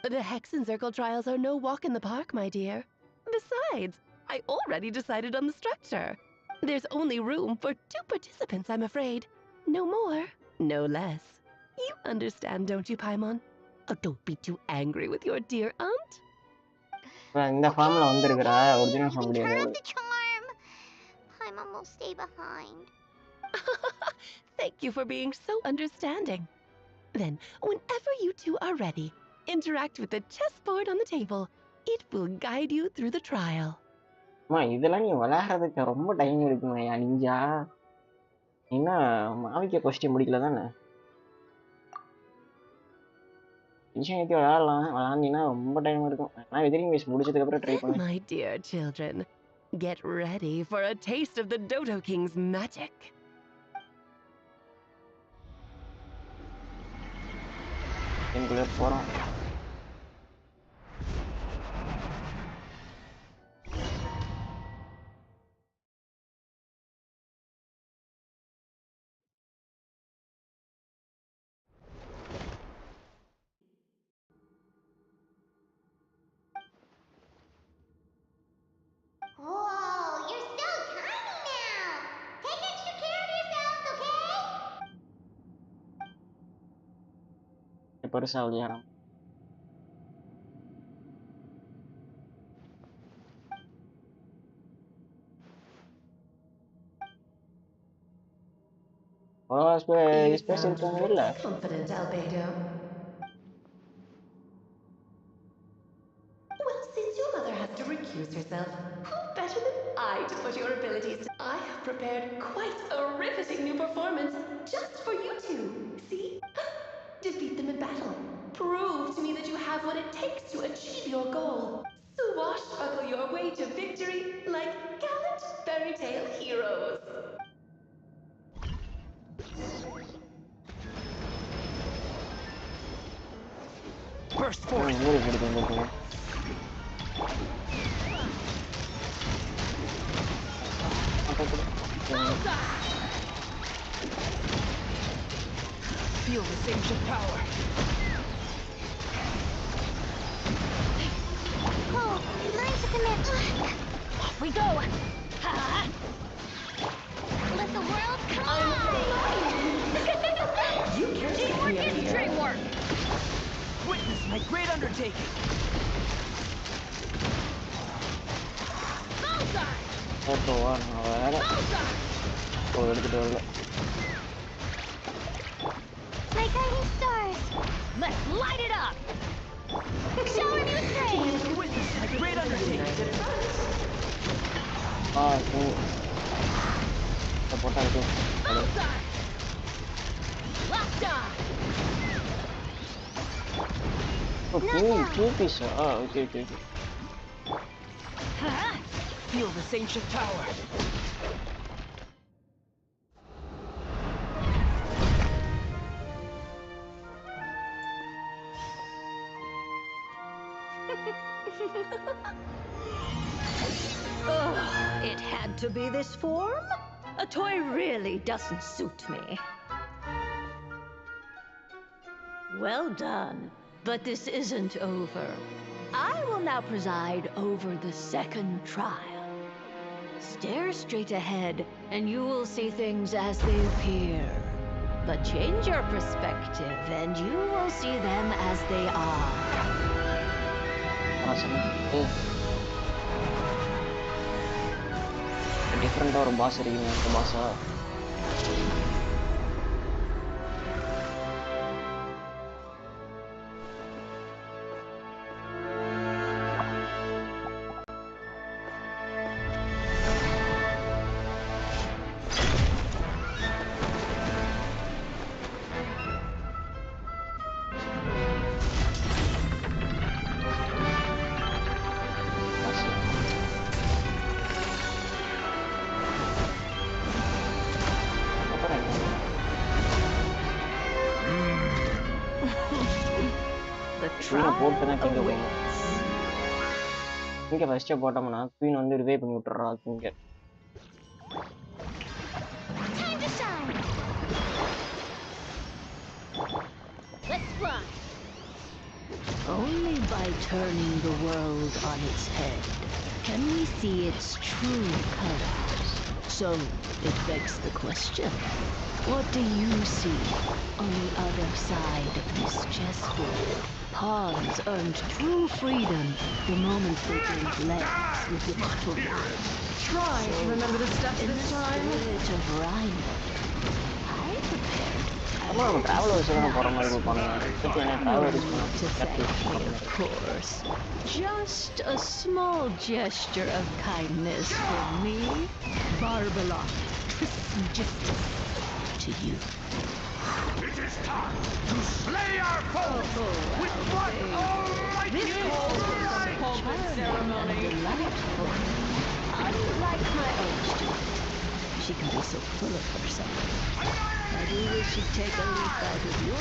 The 𝐏𝐥𝐴 trials are no walk in the park, my dear. Besides, I already decided on the structure. There's only room for 2 participants, I'm afraid. No more, no less. You understand, don't you, Paimon? Oh, don't be too angry with your dear aunt. இந்த ஃபார்ம்ல வந்திருக்கறா original form Turn முடியாது. off the charm. Paimon will stay behind. Thank you for being so understanding. Then, whenever you two are ready, interact with the chessboard on the table. It will guide you through the trial. அம்மா இதெல்லாம் நீ விளையாடுறதுக்கு ரொம்ப time எடுக்குமையா ninja. என்ன மாவிக்க question முடிக்கல தானே? விஷயம் ஏத்தி விளையாண்டினா ரொம்ப டைம் எடுக்கும். நான் எதிரி மிஸ் முடிச்சதுக்கு அப்புறம் ட்ரை பண்ணேன். My dear children, get ready for a taste of the Dodo King's magic. எங்குள்ள போறோம். Whoa, you're so tiny now. Take extra care of yourselves, okay? பெருசா விளையாடும். ஸ்பேஸ் இருக்காங்க இல்ல? Confident, Albedo. Well, since your mother has to recuse herself, who better than I to put your abilities to... I have prepared quite a riveting new performance just for you two. See? Defeat them in battle. Prove to me that you have what it takes to achieve your goal. Swashbuckle your way to victory like gallant fairy tale heroes. Burst forth! Feel the 𝐼𝐴 power! Oh, mine to commit. Off we go! Let the world come on! You can't Teamwork is dreamwork! Witness my great undertaking! Bullseye! My guiding stars! Let's light it up! Shower new strength! Witness my great undertaking! Bullseye! Locked on! Okay. Feel the 𝐼𝐴 power! It had to be this form? A toy really doesn't suit me. Well done, but this isn't over. I will now preside over the second trial. Stare straight ahead, and you will see things as they appear. But change your perspective, and you will see them as they are. Different or boss boss. இங்க first போட்டோம்னா queen வந்து revive பண்ணி விட்டுறா இங்க. Only by turning the world on its head can we see its true colors. So, it begs the question, what do you see on the other side of this chessboard? Pawns earned true freedom the moment they gave legs with which to run. Try to remember the steps this time. In the spirit of rhyme, I prepared of course. Just a small gesture of kindness from me, Barbara. Justice to you. It is time to slay our foes with what almighty ceremony. Unlike my own student, she can be so full of herself. I do wish she'd take a leaf out of your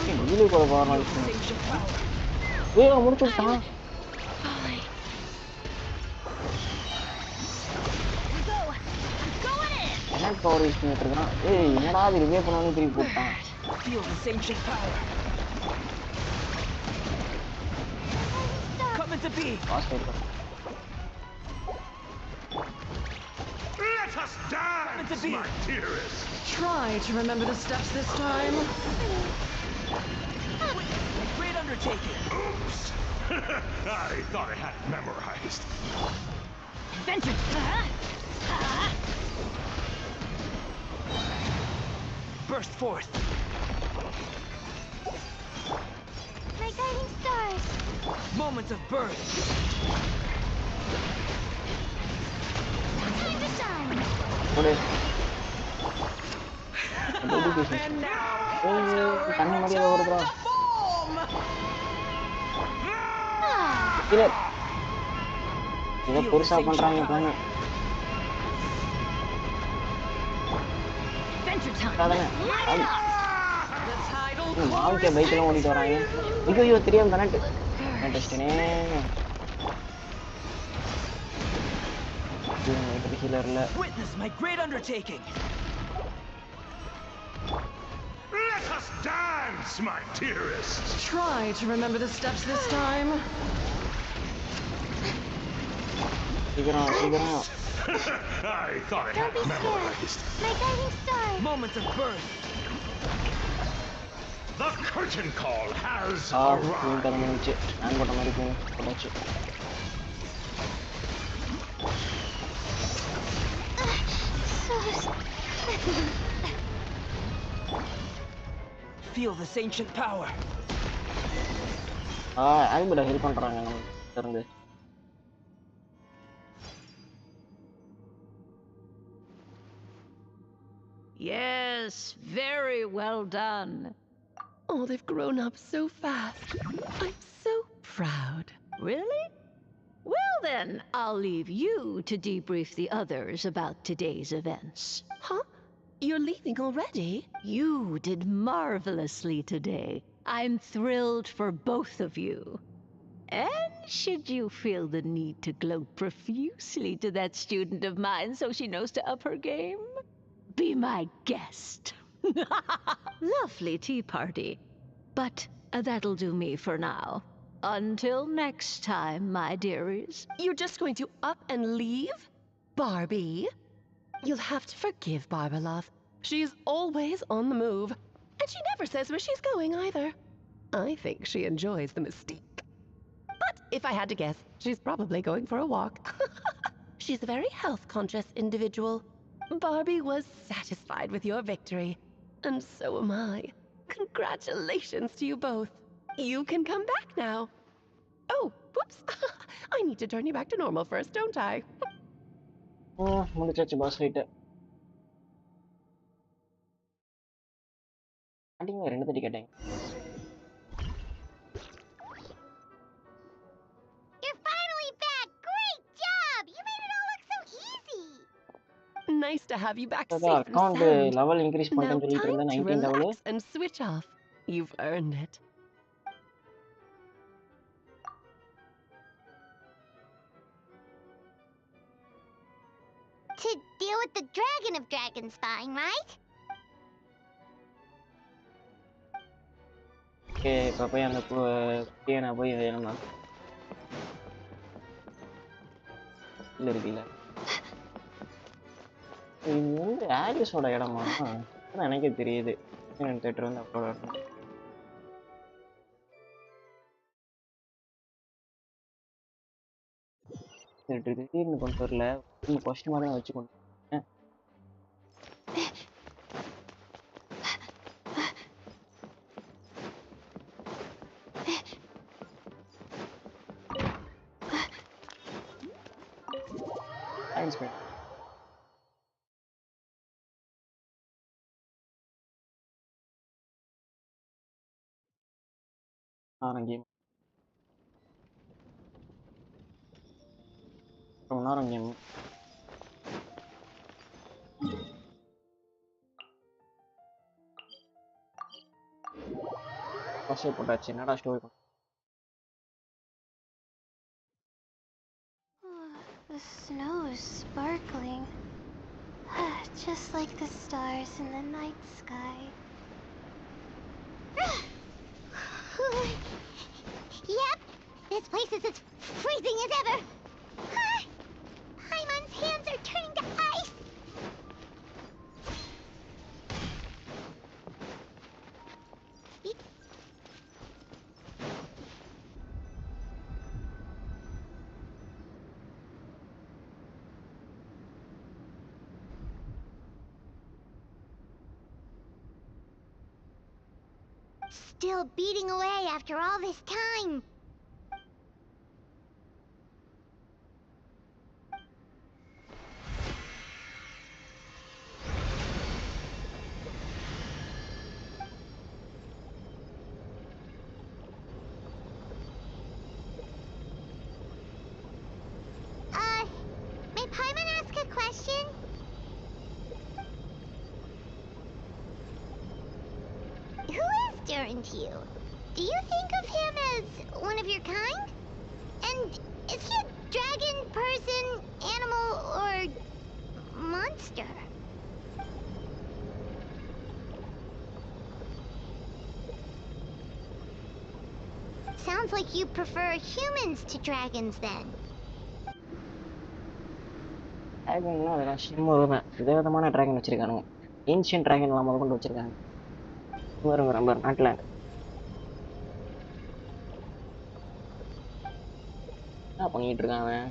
Feel this ancient power. Come into being. Let us dance, my dearest. Try to remember the steps this time. Great undertaking. Oops. I thought I had it memorized. Adventure. Burst forth. My guiding stars. Moments of birth. Time to shine. And now, Adventure time. Witness my great undertaking. Let us dance, my dearest. Try to remember the steps this time. I thought I had it memorized. My guiding star. Moments of birth. The curtain call has arrived. Feel this ancient power. 𝐼𝐭 help பண்றாங்க நம்ம இருந்து. Yes, very well done. Oh, they've grown up so fast. I'm so proud. Really? Well then, I'll leave you to debrief the others about today's events. Huh? You're leaving already? You did marvelously today. I'm thrilled for both of you. And should you feel the need to gloat profusely to that student of mine so she knows to up her game, be my guest. Lovely tea party. But that'll do me for now. Until next time, my dearies. You're just going to up and leave? Barbie? You'll have to forgive Barbalov. She's always on the move. And she never says where she's going either. I think she enjoys the mystique. But if I had to guess, she's probably going for a walk. She's a very health-conscious individual. Barbie was satisfied with your victory. And so am I. Congratulations to you both. You can come back now. Oh, whoops. I need to turn you back to normal first, don't I? முடிச்சாச்சு pass fight. அடிங்க ரெண்டு தடி கேட்டேன். You're finally back. Great job. You made it all look so easy. Nice to have you back safe அதான் and account sound. Level increase Now பண்ணிட்டேன்னு சொல்லிட்டு time இருந்தேன். to 19 level. relax and switch off. You've earned it. To deal with the dragon of dragons fine, right? Okay இப்போ போய் அந்த குட்டியை நான் போய் நம்ம இல்லை இருக்குல்ல இது வந்து ஆலிஸோட இடமா எனக்கே தெரியுது தேட்டர் வந்து அப்லோட் ஆகணும் திடீர்னு கொண்டு வரல கொஸ்டின் மாதிரி தான் வச்சு கொண்டு வரேன் கேம் ரொம்ப நேரம் கேம் ஃபர்ஸ்ட் போட்டாச்சு என்னடா story The snow is sparkling, just like the stars in the night sky. Yep, this place is as freezing as ever. Paimon's hands are turning to ice. Still beating away after all this time. May Paimon ask a question? Who is Durin to you? Do you think of him as one of your kind? And is he a dragon, person, animal, or monster? Sounds like you prefer humans to dragons then. டிராகன்னா அதெல்லாம் சிம்மருவேன் விதவிதமான dragon வச்சிருக்கானுங்க ancient டிராகன்லாம் முதல் கொண்டு வச்சிருக்காங்க வருங்க நம்ம நாட்டில் என்ன பண்ணிட்டு இருக்கான் அவன்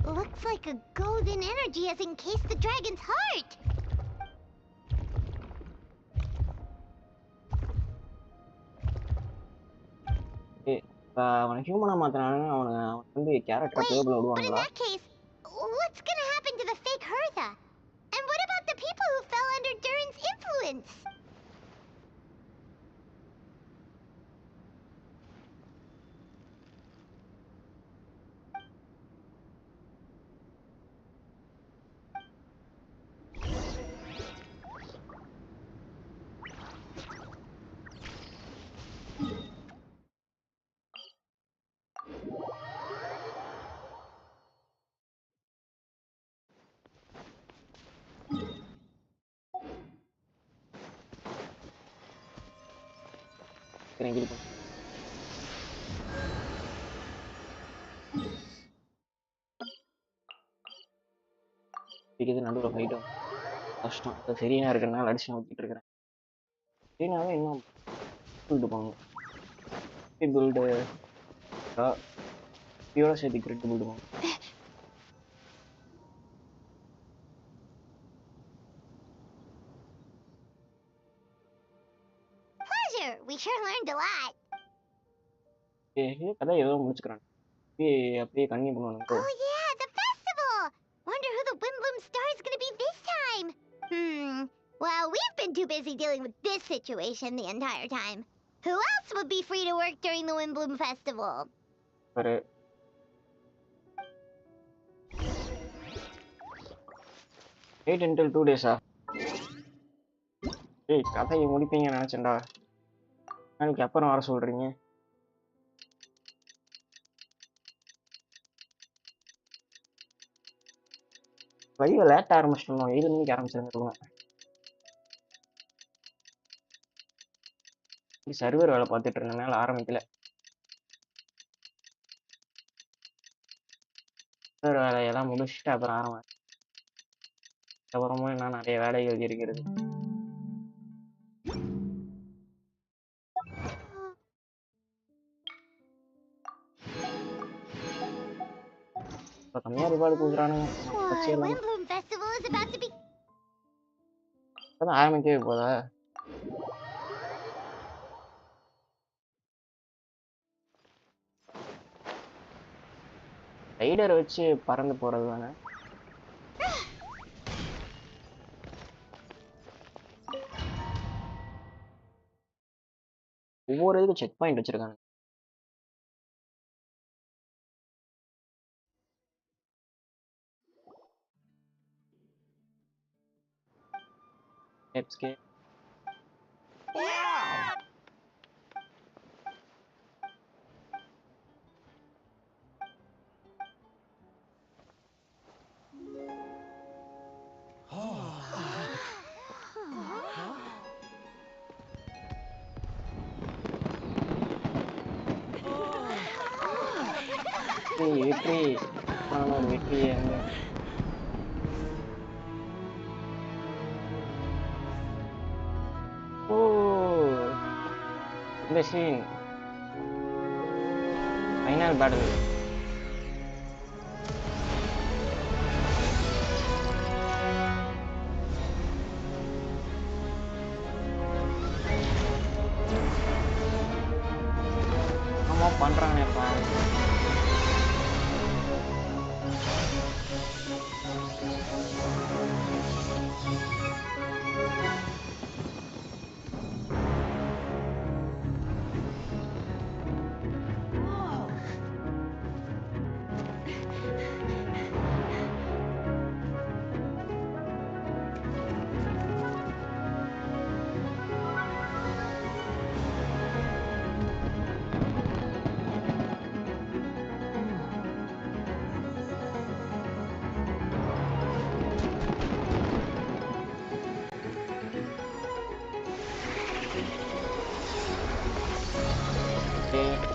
Looks like a golden energy has encased the dragon's heart. அவனை ஹியூமனா மாத்தினானு அவன் வந்து கேரக்டர் பிளேபிள் விடுவாங்களா? But in that case, what's gonna happen to the fake Hertha? And what about the people who fell under Durin's influence? நடுவில் fight கஷ்டம் இப்போ சரியா இருக்கிறனால அடிச்சு நோக்கிட்டு இருக்கிறேன் சரினாவே இன்னும் பில்டு பண்ணும் பில்டு பியூரா சேர்த்து கிரிட் பில்டு பண்ணும் We sure learned a lot. கதை ஏதோ முடிச்சுக்கிறான். அப்படியே கன்னியூ பண்ணுவானுங்க. Oh yeah, the festival! Wonder who the Wimbloom star is gonna be this time. Well, we've been too busy dealing with this situation the entire time. Who else would be free to work during the Wimbloom festival? Wait until 2 days. ஏய் கதையை முடிப்பீங்கன்னு நினைச்சேன்டா. நாளைக்கு அப்புறம் வர சொல்றீங்க. வழியை late ஆரம்பிச்சிட்டோம். 7 மணிக்கு ஆரம்பிச்சிருந்துருவோம். Server வேலை பார்த்துட்டு இருந்தனால ஆரம்பிக்கல. சர்வர் வேலையெல்லாம் முடிச்சுட்டு அப்புறம் ஆரம்பிச்சு. அப்புறமா நான் நிறைய வேலைகள் இருக்கிறது. கம்மியா reward கொடுக்குறானுங்க. Wimbloom festival is about to be. அதான் ஆரம்பிக்கவே போதா? ரைடர் வச்சு பறந்து போறது தானே. ஒவ்வொரு இதுக்கும் செக் பாயிண்ட் வச்சிருக்காங்க. escape. Victory. Victory and the scene. Final battle. Kamu பண்றானே பாரு.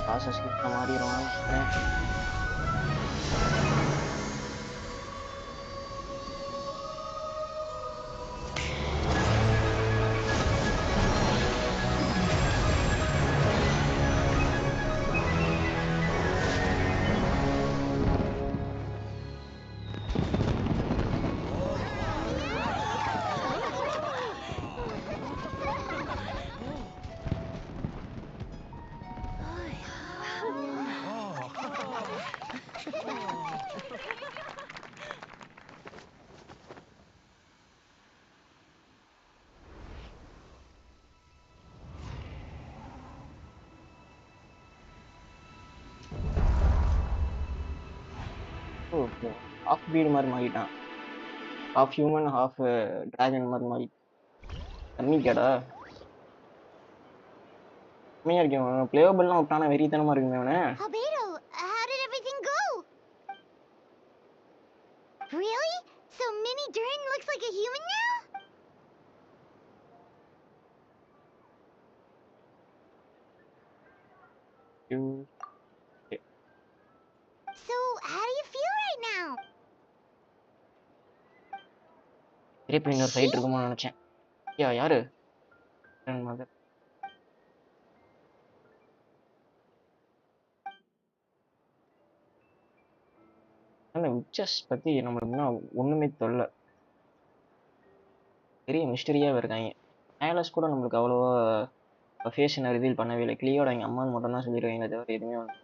Proses kita mari ruang. Half breed மாதிரி மாறிட்டான். Half human, half dragon மாதிரி மாறி. கம்மிக்கடா. கம்மியா இருக்கேன். பிளேயபிள்லாம் விட்டானா வெறித்தனமா இருக்குமே அவனே. Albedo, how did everything go? Really? So Mini Durin looks like a human now? So, how do you feel right now? திருப்பி இன்னொரு ஃபைட் இருக்குமோ நினைச்சேன். யாரு? மதர். அந்த விச்சஸ் பத்தி நம்மளுக்கு இன்னும் ஒண்ணுமே தெரியல. பெரிய மிஸ்டரியாவே இருக்காங்க. ஆலஸ் கூட நம்மளுக்கு அவ்வளவா ஃபேஸ் என்ன ரிவீல் பண்ணவே இல்லை. கிளியோட எங்கள் அம்மான்னு மட்டும் தான் சொல்லியிருக்காங்களே தவிர எதுவுமே வந்து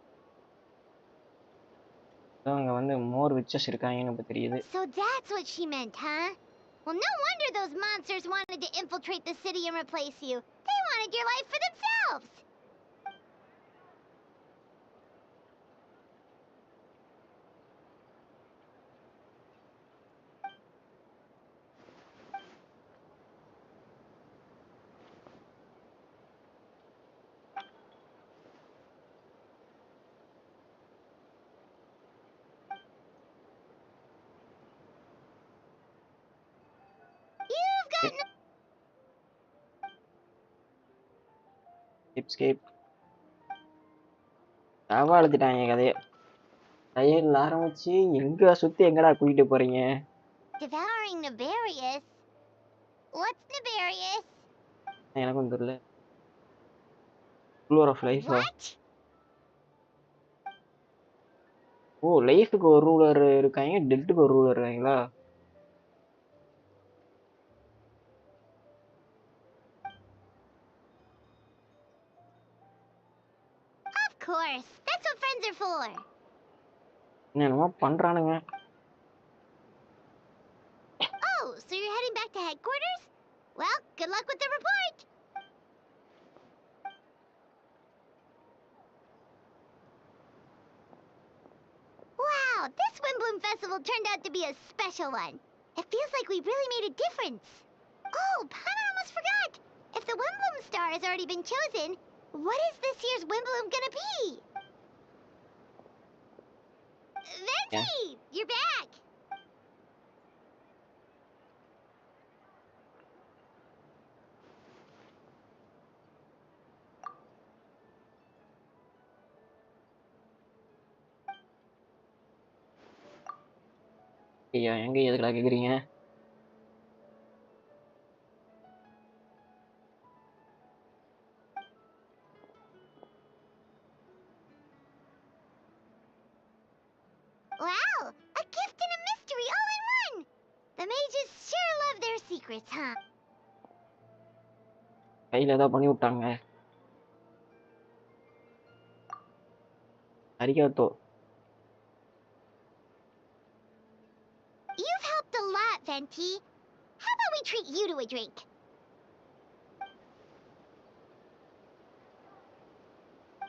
அவங்க வந்து மோர் விச்சஸ் இருக்காங்கன்னு இப்போ தெரியுது. So that's what she meant, huh? Well, no wonder those monsters wanted to infiltrate the city and replace you. They wanted your life for themselves. Scape தவா எழுதிட்டாங்க கதையை. கையில் ஆரம்பிச்சு எங்க சுத்தி எங்கடா கூட்டிட்டு போறீங்க? Devouring Nefarious? What's Nefarious? எனக்கும் தெரியல. Ruler of life. ஓ, லைஃபுக்கு ஒரு ரூலர் இருக்காங்க, டெத்துக்கு ஒரு ரூலர் இருக்காங்களா? Of course. That's what friends are for. என்னமோ பண்றானுங்க. Oh, so you're heading back to headquarters? Well, good luck with the report. Wow, this Windbloom Festival turned out to be a special one. It feels like we really made a difference. Oh, Paimon almost forgot. If the Windbloom star has already been chosen, what is this year's Windbloom gonna be? Venti, you're back. ஐயா, எங்க எதுக்குடா கேக்குறீங்க? Wow, a gift and a mystery all in one. The mages sure love their secrets, huh? கையில ஏதோ பண்ணி விட்டாங்க. அரிகாத்தோ. You've helped a lot, Venti. How about we treat you to a drink?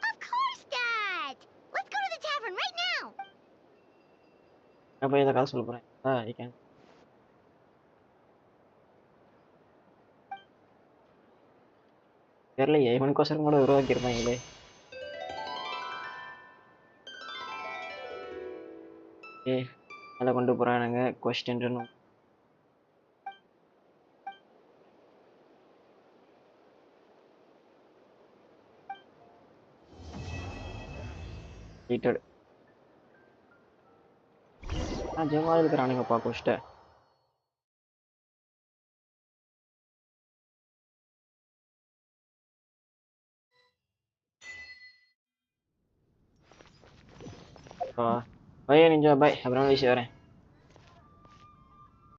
Of course, Dad. Let's go to the tavern right now. அப்ப இதை காசு சொல்ல போறேன். I can. தெரியலையே, இவனுக்கோசரம் கூட உருவாக்கியிருப்பாங்களே. அதை கொண்டு போறானுங்க. Question Gemma இருக்கிறானுங்கப்பா கொஸ்ட. பையன் நிஞ்சா பாய், அப்புறம் வீசி வரேன்.